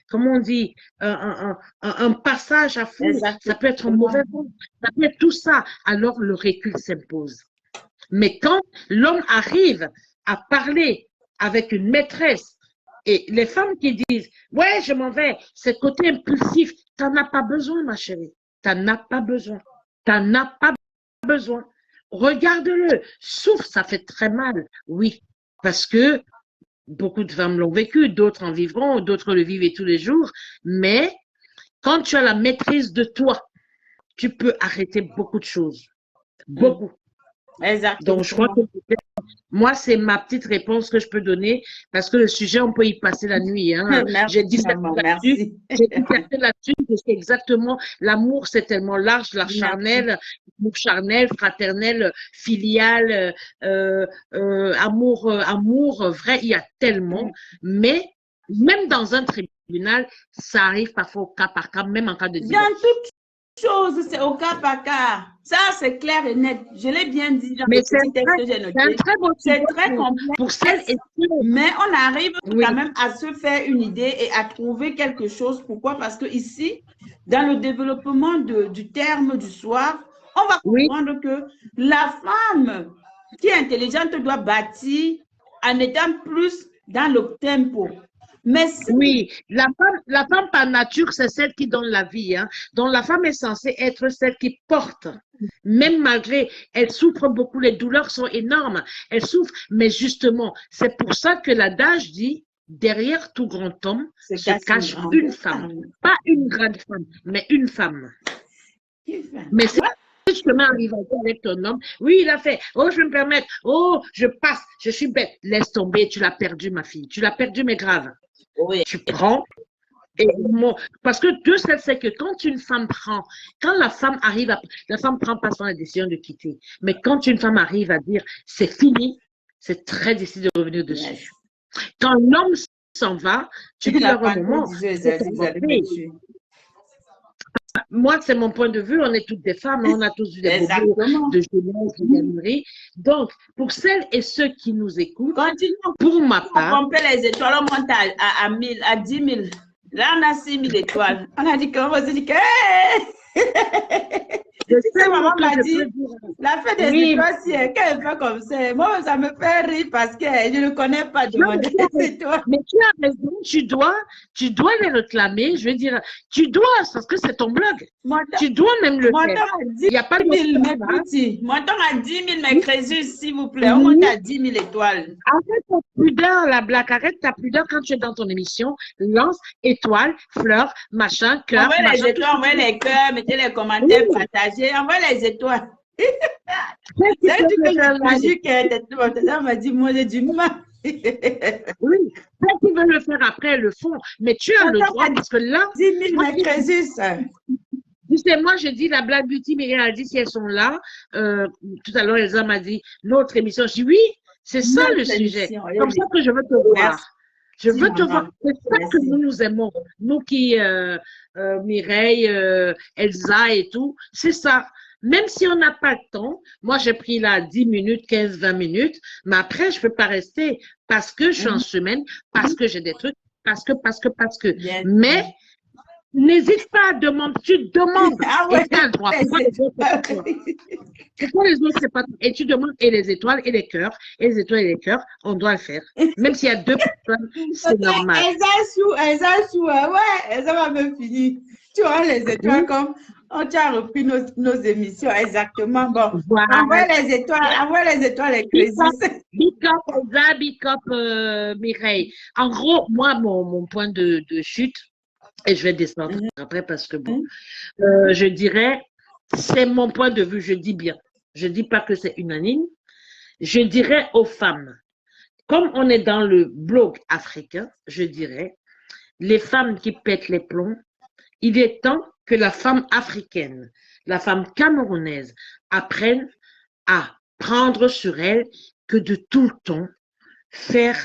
comment on dit, un passage à fou. Ça peut être un mauvais mot. Ça peut être tout ça. Alors, le recul s'impose. Mais quand l'homme arrive à parler avec une maîtresse, et les femmes qui disent, ouais, je m'en vais, ce côté impulsif, t'en as pas besoin, ma chérie. T'en as pas besoin. T'en as pas besoin. Regarde-le. Souffre, ça fait très mal. Oui. Parce que beaucoup de femmes l'ont vécu, d'autres en vivront, d'autres le vivent tous les jours. Mais quand tu as la maîtrise de toi, tu peux arrêter beaucoup de choses. Beaucoup. Exactement. Donc, je crois que moi, c'est ma petite réponse que je peux donner parce que le sujet, on peut y passer la nuit. Hein. J'ai dit là-dessus. Je sais exactement. L'amour, c'est tellement large, la charnelle, l'amour charnel, fraternel, filial, amour vrai, il y a tellement. Mais même dans un tribunal, ça arrive parfois au cas par cas, même en cas de divorce. Dans toute chose, c'est au cas par cas. Ça, c'est clair et net. Je l'ai bien dit dans mais le petit texte que j'ai noté. C'est très complexe. Pour celles et ceux. Mais on arrive quand même à se faire une idée et à trouver quelque chose. Pourquoi? Parce que ici, dans le développement du terme du soir, on va comprendre que la femme qui est intelligente doit bâtir en étant plus dans le tempo. Mais oui, la femme par nature, c'est celle qui donne la vie. Hein. Donc, la femme est censée être celle qui porte. Même malgré, elle souffre beaucoup, les douleurs sont énormes. Elle souffre, mais justement, c'est pour ça que l'adage dit, derrière tout grand homme se cache une femme. Pas une grande femme, mais une femme. Mais c'est justement arrivé avec ton homme. Oui, il a fait. Oh, je vais me permettre. Oh, je passe. Je suis bête. Laisse tomber. Tu l'as perdu, ma fille. Tu l'as perdu, mais grave. Oui. Tu prends. Parce que Dieu sait, c'est que quand une femme prend, quand la femme arrive la femme prend pas souvent la décision de quitter. Mais quand une femme arrive à dire c'est fini, c'est très difficile de revenir dessus. Quand l'homme s'en va, tu pleures un moment. Moi, c'est mon point de vue, on est toutes des femmes, on a tous vu des bobos de jeunesse, de galerie. Donc, pour celles et ceux qui nous écoutent, pour ma part… On peut les étoiles, on monte à 10 000. Là, on a 6 000 étoiles. On a dit qu'on va se dire que… Je sais, maman m'a dit, la fête des étoiles, si elle fait comme ça, moi, ça me fait rire parce que je ne connais pas de mon étoile. Mais tu as raison, tu dois les réclamer, je veux dire, tu dois, parce que c'est ton blog. Tu dois même le faire. Il n'y a pas de 10 000, mes petits. Montons à 10 000, mes crésus, s'il vous plaît. On monte à 10 000 étoiles. Arrête ta pudeur, la blague. Arrête ta pudeur quand tu es dans ton émission. Lance, étoiles, fleurs, machin, cœur. Envoyez les étoiles, envoyez les cœurs, mettez les commentaires, partagez. Envoyez les étoiles. C'est du que je magique. On m'a dit, moi, j'ai du mal. Oui, ceux qui veulent le faire après, elles le font. Mais tu as le droit parce que là… 10 000 crésus. Tu sais, moi, je dis la Black Beauty, Myriam a dit si elles sont là. Tout à l'heure, Elsa m'a dit l'autre émission. Je dis oui, c'est ça le sujet. C'est comme ça que je veux te voir. Je veux te voir. C'est ça que nous aimons. Nous qui, Mireille, Elsa et tout, c'est ça. Même si on n'a pas le temps, moi j'ai pris là 10 minutes, 15, 20 minutes, mais après je ne peux pas rester parce que je suis en semaine, parce que j'ai des trucs. parce que. Bien Mais sûr. n'hésite pas à demander, tu demandes. Ah Et ouais, tu as le droit. Pourquoi les autres, c'est pas toi? Pourquoi les autres, c'est pas toi? Et tu demandes, et les étoiles et les cœurs, et les étoiles et les cœurs, on doit le faire. Même s'il y a 2 personnes, c'est normal. Elsa Chou, ouais, Elsa va même finir. Tu vois les étoiles Oui. comme tu as repris nos émissions, exactement. Bon, Voilà. envoie les étoiles, les Big crédits. up, big up, Elsa, big up, Mireille. En gros, moi, mon point de chute, et je vais descendre après parce que bon, je dirais, c'est mon point de vue, je dis bien. Je dis pas que c'est unanime. Je dirais aux femmes, comme on est dans le blog africain, je dirais, les femmes qui pètent les plombs, il est temps que la femme africaine, la femme camerounaise apprenne à prendre sur elle que de tout le temps faire,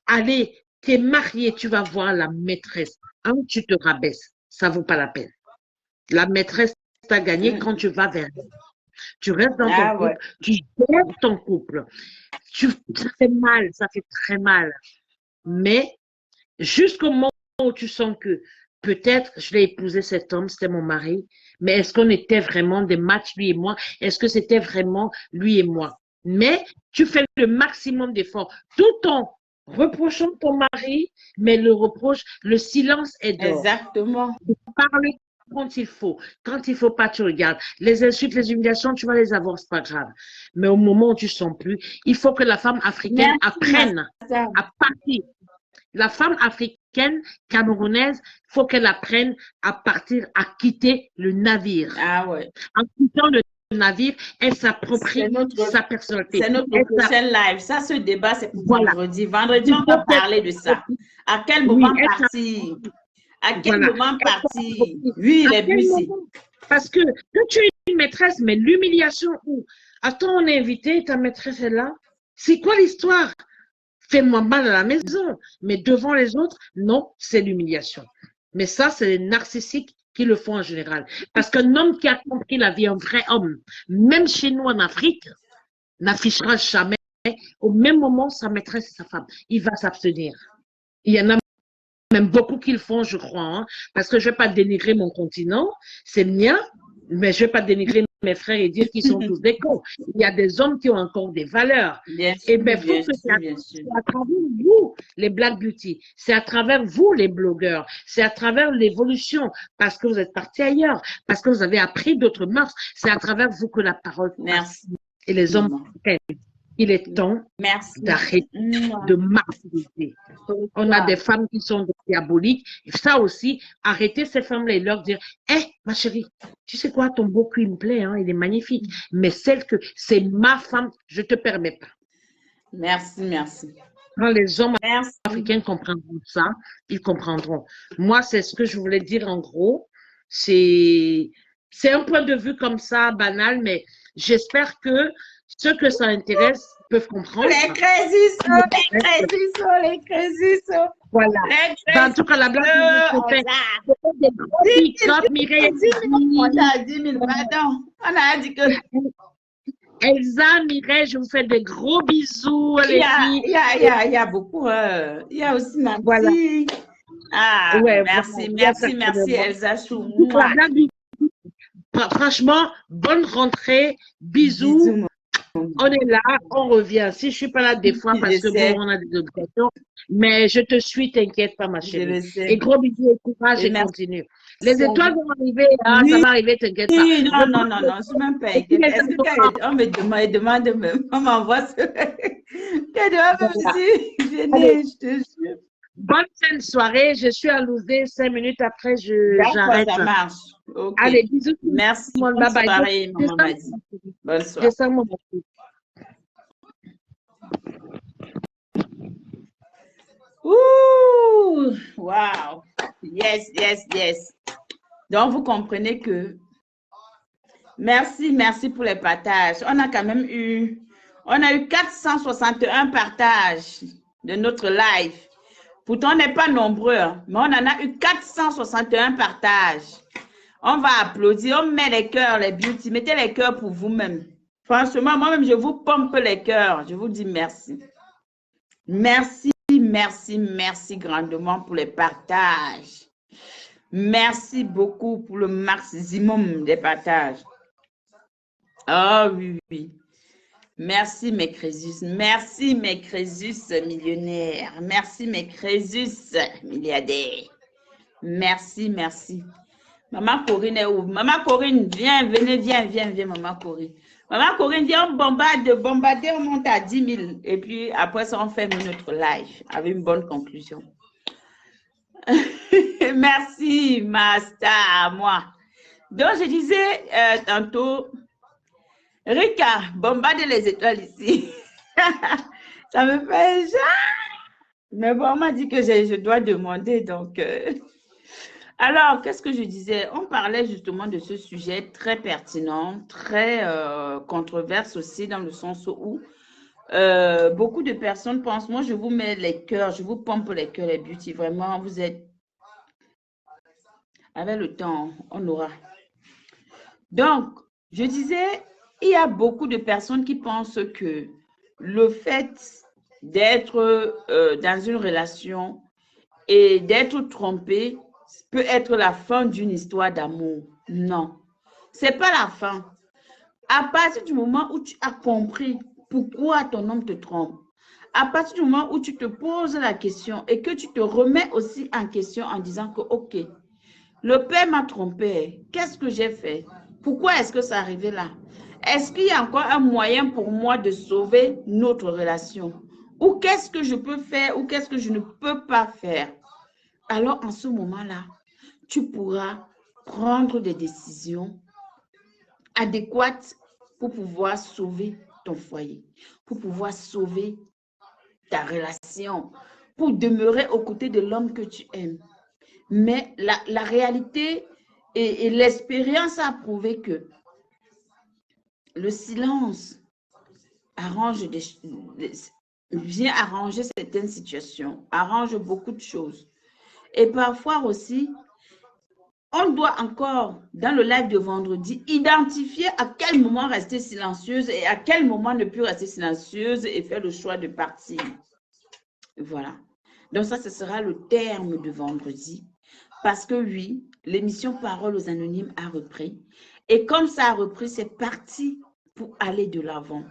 allez, t'es marié, tu vas voir la maîtresse. Hein, tu te rabaisses, ça vaut pas la peine. La maîtresse t'a gagné quand tu vas vers elle. Tu restes dans ton couple, tu gères ton couple. Ça fait mal, ça fait très mal. Mais jusqu'au moment où tu sens que peut-être je l'ai épousé cet homme, c'était mon mari, mais est-ce qu'on était vraiment des matchs, lui et moi? Est-ce que c'était vraiment lui et moi? Mais tu fais le maximum d'efforts tout en reprochant ton mari, mais le silence est d'or. Exactement. Parle quand il faut. Quand il faut pas, tu regardes. Les insultes, les humiliations, tu vas les avoir, c'est pas grave. Mais au moment où tu sens plus, il faut que la femme africaine apprenne à partir. La femme africaine, camerounaise, il faut qu'elle apprenne à partir, à quitter le navire. Ah ouais. En quittant le navire, elle s'approprie sa personnalité. C'est notre prochain live. Ça, ce débat, c'est pour vendredi. Vendredi, on va parler de ça. À quel moment partir? À quel moment partir? Oui, les bus. Parce que quand tu es une maîtresse, mais l'humiliation où? Attends, on est invité, ta maîtresse est là. C'est quoi l'histoire? Fais-moi mal à la maison. Mais devant les autres, non, c'est l'humiliation. Mais ça, c'est les narcissiques qui le font en général. Parce qu'un homme qui a compris la vie, un vrai homme, même chez nous en Afrique, n'affichera jamais au même moment sa maîtresse et sa femme. Il va s'abstenir. Il y en a même beaucoup qui le font, je crois, hein, parce que je ne vais pas dénigrer mon continent, c'est mien, mais je ne vais pas dénigrer mes frères et dire qu'ils sont tous des cons. Il y a des hommes qui ont encore des valeurs. Bien et sûr, bien, faut que c'est à travers vous, les Black Beauty, c'est à travers vous, les blogueurs, c'est à travers l'évolution, parce que vous êtes partis ailleurs, parce que vous avez appris d'autres mœurs, c'est à travers vous que la parole passe. Et les hommes, il est temps d'arrêter de martyriser. On a des femmes qui sont diaboliques. Et ça aussi, arrêter ces femmes-là et leur dire, ma chérie, tu sais quoi, ton beau cul me plaît, hein, il est magnifique. Mais celle que c'est ma femme, je ne te permets pas. Merci. Quand les hommes africains comprendront ça, ils comprendront. Moi, c'est ce que je voulais dire en gros. C'est un point de vue comme ça, banal, mais j'espère que ceux que ça intéresse peuvent comprendre. Les crézissos. Voilà. En tout cas, la blague, c'est des gros pick-up, Mireille. 10 000, pardon. On a dit que... Elsa, Mireille, je vous fais des gros bisous. Il y a beaucoup. Il y a aussi Nancy. Voilà. Ah, ouais, merci, Elsa Chou. Franchement, bonne rentrée. Bisous. On est là, on revient. Si je ne suis pas là des fois parce que bon, on a des obligations, mais je te suis, t'inquiète pas, ma chérie. Et gros bisous et courage et continue. Les étoiles vont arriver, hein, ça va arriver, t'inquiète pas. Non, je ne suis même pas inquiète. Est-ce qu'on me demande même, on m'envoie ce... Je te jure. Bonne fin de soirée, je suis à Louzé, 5 minutes après, j'arrête. Ça marche. Okay. Allez, bisous. Merci. Bonne soirée, maman Madi. Bonne soirée. Ouh, wow. Yes. Donc, vous comprenez que... Merci pour les partages. On a quand même eu 461 partages de notre live. Pourtant, on n'est pas nombreux, mais on en a eu 461 partages. On va applaudir, on met les cœurs, les beauty. Mettez les cœurs pour vous-même. Franchement, moi-même, je vous pompe les cœurs. Je vous dis merci. Merci merci, merci grandement pour les partages. Merci beaucoup pour le maximum des partages. Ah oui, oui. Merci mes Crésus. Merci mes Crésus millionnaires. Merci mes Crésus milliardaires. Merci, merci. Maman Corinne est où? Maman Corinne, viens, venez, viens, Maman Corinne. Maman Corinne, viens, on bombarder, on monte à 10 000. Et puis, après ça, on fait notre live avec une bonne conclusion. Merci, ma star, moi. Donc, je disais tantôt, Rika, bombarde les étoiles ici. Ça me fait genre. Mais bon, on m'a dit que je dois demander, donc... Alors, qu'est-ce que je disais? On parlait justement de ce sujet très pertinent, très controverse aussi, dans le sens où beaucoup de personnes pensent, moi je vous mets les cœurs, je vous pompe les cœurs, les beauty, vraiment, vous êtes... Avec le temps, on aura. Donc, je disais, il y a beaucoup de personnes qui pensent que le fait d'être dans une relation et d'être trompé peut être la fin d'une histoire d'amour. Non, c'est pas la fin. À partir du moment où tu as compris pourquoi ton homme te trompe, à partir du moment où tu te poses la question et que tu te remets aussi en question en disant que, OK, le père m'a trompé, qu'est-ce que j'ai fait? Pourquoi est-ce que ça arrivé là? Est-ce qu'il y a encore un moyen pour moi de sauver notre relation? Ou qu'est-ce que je peux faire ou qu'est-ce que je ne peux pas faire? Alors, en ce moment-là, tu pourras prendre des décisions adéquates pour pouvoir sauver ton foyer, pour pouvoir sauver ta relation, pour demeurer aux côtés de l'homme que tu aimes. Mais la réalité et l'expérience a prouvé que le silence vient arranger certaines situations, arrange beaucoup de choses. Et parfois aussi, on doit encore, dans le live de vendredi, identifier à quel moment rester silencieuse et à quel moment ne plus rester silencieuse et faire le choix de partir. Voilà. Donc ça, ce sera le terme de vendredi. Parce que oui, l'émission Paroles aux Anonymes a repris. Et comme ça a repris, c'est parti pour aller de l'avant.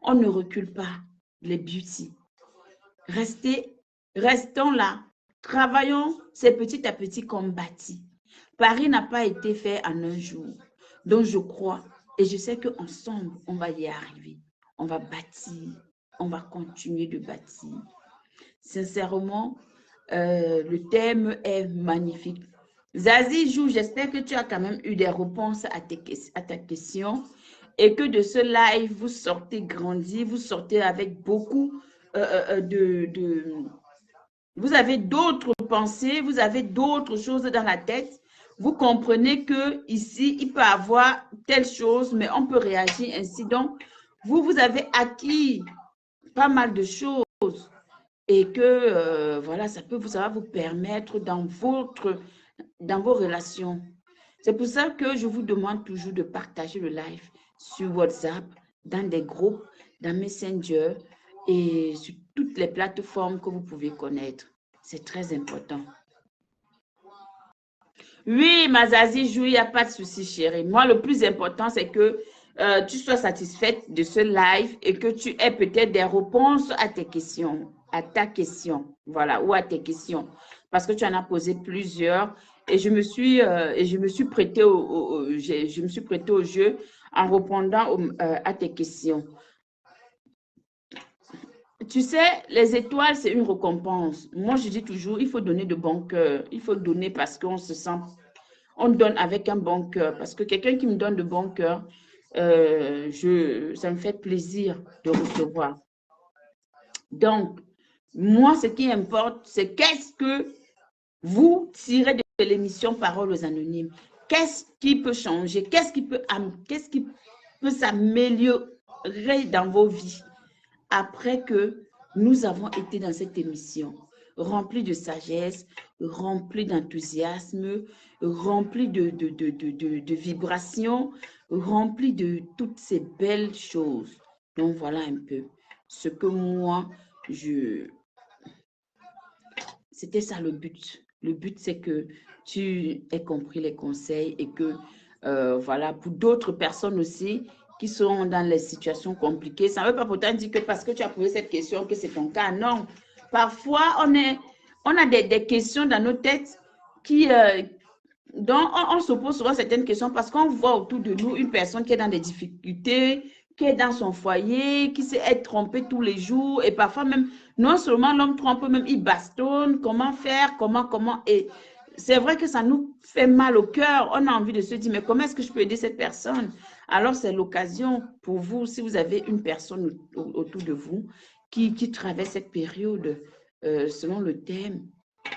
On ne recule pas, les beauty. Restons là. Travaillons, c'est petit à petit qu'on bâtit. Paris n'a pas été fait en un jour. Donc, je crois et je sais qu'ensemble, on va y arriver. On va bâtir, on va continuer de bâtir. Sincèrement, le thème est magnifique. Zazie Jou, j'espère que tu as quand même eu des réponses à ta question et que de ce live, vous sortez grandi, vous sortez avec beaucoup vous avez d'autres pensées, vous avez d'autres choses dans la tête. Vous comprenez que ici, il peut y avoir telle chose, mais on peut réagir ainsi. Donc, vous avez acquis pas mal de choses et que, voilà, ça va vous permettre dans vos relations. C'est pour ça que je vous demande toujours de partager le live sur WhatsApp, dans des groupes, dans Messenger et sur toutes les plateformes que vous pouvez connaître. C'est très important. Oui, Mazazi Jou, il n'y a pas de souci, chérie. Moi, le plus important, c'est que tu sois satisfaite de ce live et que tu aies peut-être des réponses à tes questions, à ta question, voilà, ou à tes questions. Parce que tu en as posé plusieurs et je me suis prêtée au jeu en répondant à tes questions. Tu sais, les étoiles, c'est une récompense. Moi, je dis toujours, il faut donner de bon cœur. Il faut donner parce qu'on se sent, on donne avec un bon cœur. Parce que quelqu'un qui me donne de bon cœur, ça me fait plaisir de recevoir. Donc, moi, ce qui importe, c'est qu'est-ce que vous tirez de l'émission Paroles aux Anonymes. Qu'est-ce qui peut changer? Qu'est-ce qui peut s'améliorer dans vos vies? Après que nous avons été dans cette émission, remplie de sagesse, remplie d'enthousiasme, remplie de vibrations, remplie de toutes ces belles choses. Donc, voilà un peu ce que moi, C'était ça le but. Le but, c'est que tu aies compris les conseils et que, voilà, pour d'autres personnes aussi qui sont dans les situations compliquées, ça ne veut pas pourtant dire que parce que tu as posé cette question que c'est ton cas. Non. Parfois, on a des questions dans nos têtes qui, donc, on se pose souvent certaines questions parce qu'on voit autour de nous une personne qui est dans des difficultés, qui est dans son foyer, qui sait être trompée tous les jours et parfois même, non seulement l'homme trompe, même il bastonne, comment faire, comment. Et c'est vrai que ça nous fait mal au cœur. On a envie de se dire, mais comment est-ce que je peux aider cette personne? Alors, c'est l'occasion pour vous, si vous avez une personne autour de vous qui traverse cette période selon le thème,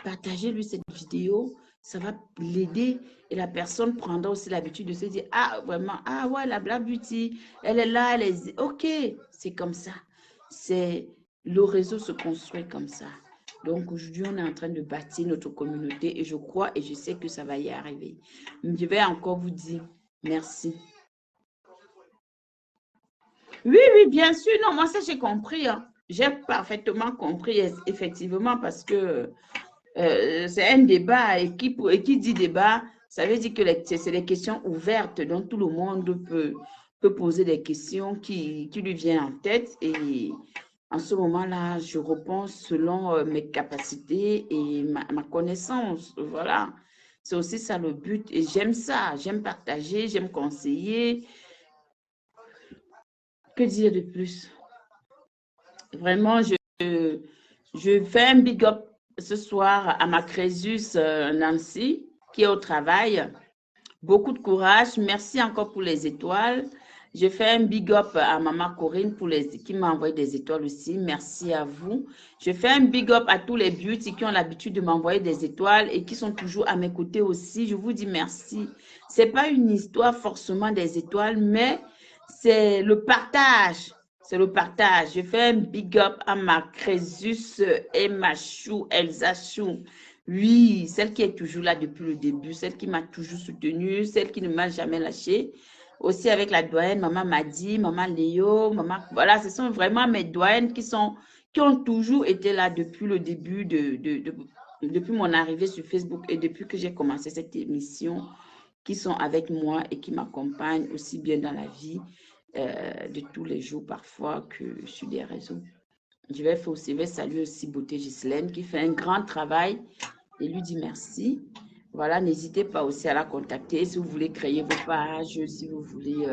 partagez-lui cette vidéo. Ça va l'aider et la personne prendra aussi l'habitude de se dire, ah, vraiment, ah ouais, la Black Beauty, elle est là, elle est... OK, c'est comme ça. Le réseau se construit comme ça. Donc, aujourd'hui, on est en train de bâtir notre communauté et je crois et je sais que ça va y arriver. Je vais encore vous dire merci. Oui, bien sûr. Non, moi, ça, j'ai compris. Hein. J'ai parfaitement compris, effectivement, parce que c'est un débat et qui dit débat, ça veut dire que c'est des questions ouvertes, donc tout le monde peut poser des questions qui lui viennent en tête et en ce moment-là, je réponds selon mes capacités et ma connaissance. Voilà, c'est aussi ça le but et j'aime ça, j'aime partager, j'aime conseiller. Que dire de plus? Vraiment, je fais un big up ce soir à ma Crésus Nancy, qui est au travail. Beaucoup de courage. Merci encore pour les étoiles. Je fais un big up à Maman Corinne qui m'a envoyé des étoiles aussi. Merci à vous. Je fais un big up à tous les beauty qui ont l'habitude de m'envoyer des étoiles et qui sont toujours à mes côtés aussi. Je vous dis merci. Ce n'est pas une histoire forcément des étoiles, mais c'est le partage. C'est le partage. Je fais un big up à ma Crésus, Emma Chou, Elsa Chou. Oui, celle qui est toujours là depuis le début, celle qui m'a toujours soutenue, celle qui ne m'a jamais lâchée. Aussi avec la doyenne, maman Madi, maman Léo, maman... Voilà, ce sont vraiment mes doyennes qui ont toujours été là depuis le début, depuis mon arrivée sur Facebook et depuis que j'ai commencé cette émission, qui sont avec moi et qui m'accompagnent aussi bien dans la vie de tous les jours parfois que sur des réseaux. Je vais saluer aussi Beauté Ghislaine qui fait un grand travail et lui dit merci. Voilà, n'hésitez pas aussi à la contacter si vous voulez créer vos pages, si vous voulez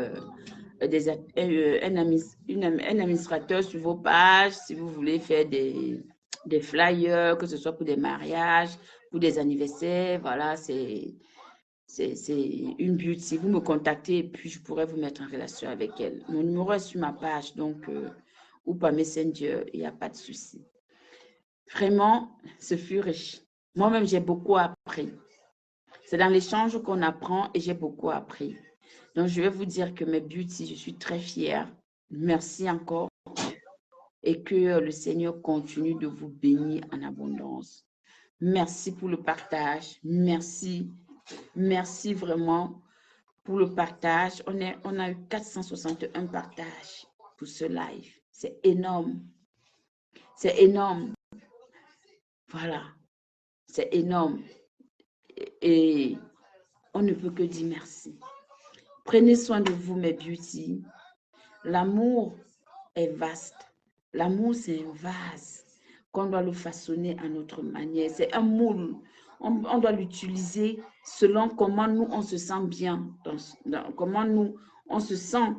un administrateur sur vos pages, si vous voulez faire des flyers, que ce soit pour des mariages, pour des anniversaires. Voilà, c'est une but. Si vous me contactez, puis je pourrais vous mettre en relation avec elle. Mon numéro est sur ma page, donc, ou par Messenger, il n'y a pas de souci. Vraiment, ce fut riche. Moi-même, j'ai beaucoup appris. C'est dans l'échange qu'on apprend et j'ai beaucoup appris. Donc, je vais vous dire que mes beauty, je suis très fière. Merci encore. Et que le Seigneur continue de vous bénir en abondance. Merci pour le partage. Merci. Merci vraiment pour le partage. On a eu 461 partages pour ce live. C'est énorme. C'est énorme. Voilà. C'est énorme. Et on ne peut que dire merci. Prenez soin de vous, mes beauty. L'amour est vaste. L'amour, c'est un vase qu'on doit le façonner à notre manière. C'est un moule. On doit l'utiliser selon comment nous, on se sent bien, comment nous, on se sent.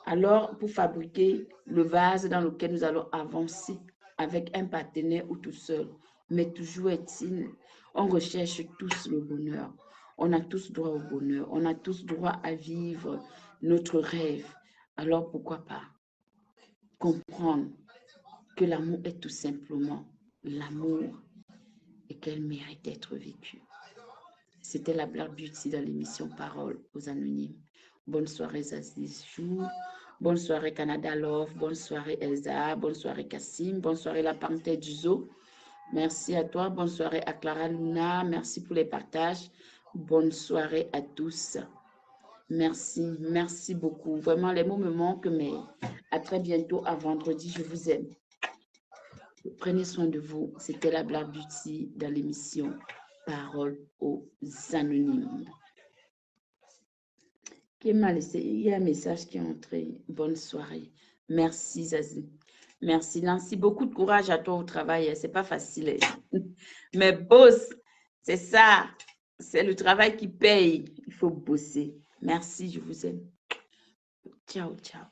Alors, pour fabriquer le vase dans lequel nous allons avancer avec un partenaire ou tout seul. Mais toujours est-il, on recherche tous le bonheur. On a tous droit au bonheur. On a tous droit à vivre notre rêve. Alors, pourquoi pas comprendre que l'amour est tout simplement l'amour et qu'elle mérite d'être vécue. C'était la Black Beauty dans l'émission Parole aux Anonymes. Bonne soirée Aziz Jou, bonne soirée Canada Love, bonne soirée Elsa, bonne soirée Kassim, bonne soirée La Panthère du Zoo. Merci à toi, bonne soirée à Clara Luna, merci pour les partages. Bonne soirée à tous. Merci, merci beaucoup. Vraiment, les mots me manquent, mais à très bientôt, à vendredi. Je vous aime. Prenez soin de vous. C'était la Black Beauty dans l'émission Parole aux Anonymes. Qui m'a laissé? Il y a un message qui est entré. Bonne soirée. Merci, Zazie. Merci, Nancy. Beaucoup de courage à toi au travail. C'est pas facile. Mais boss, c'est ça. C'est le travail qui paye. Il faut bosser. Merci, je vous aime. Ciao, ciao.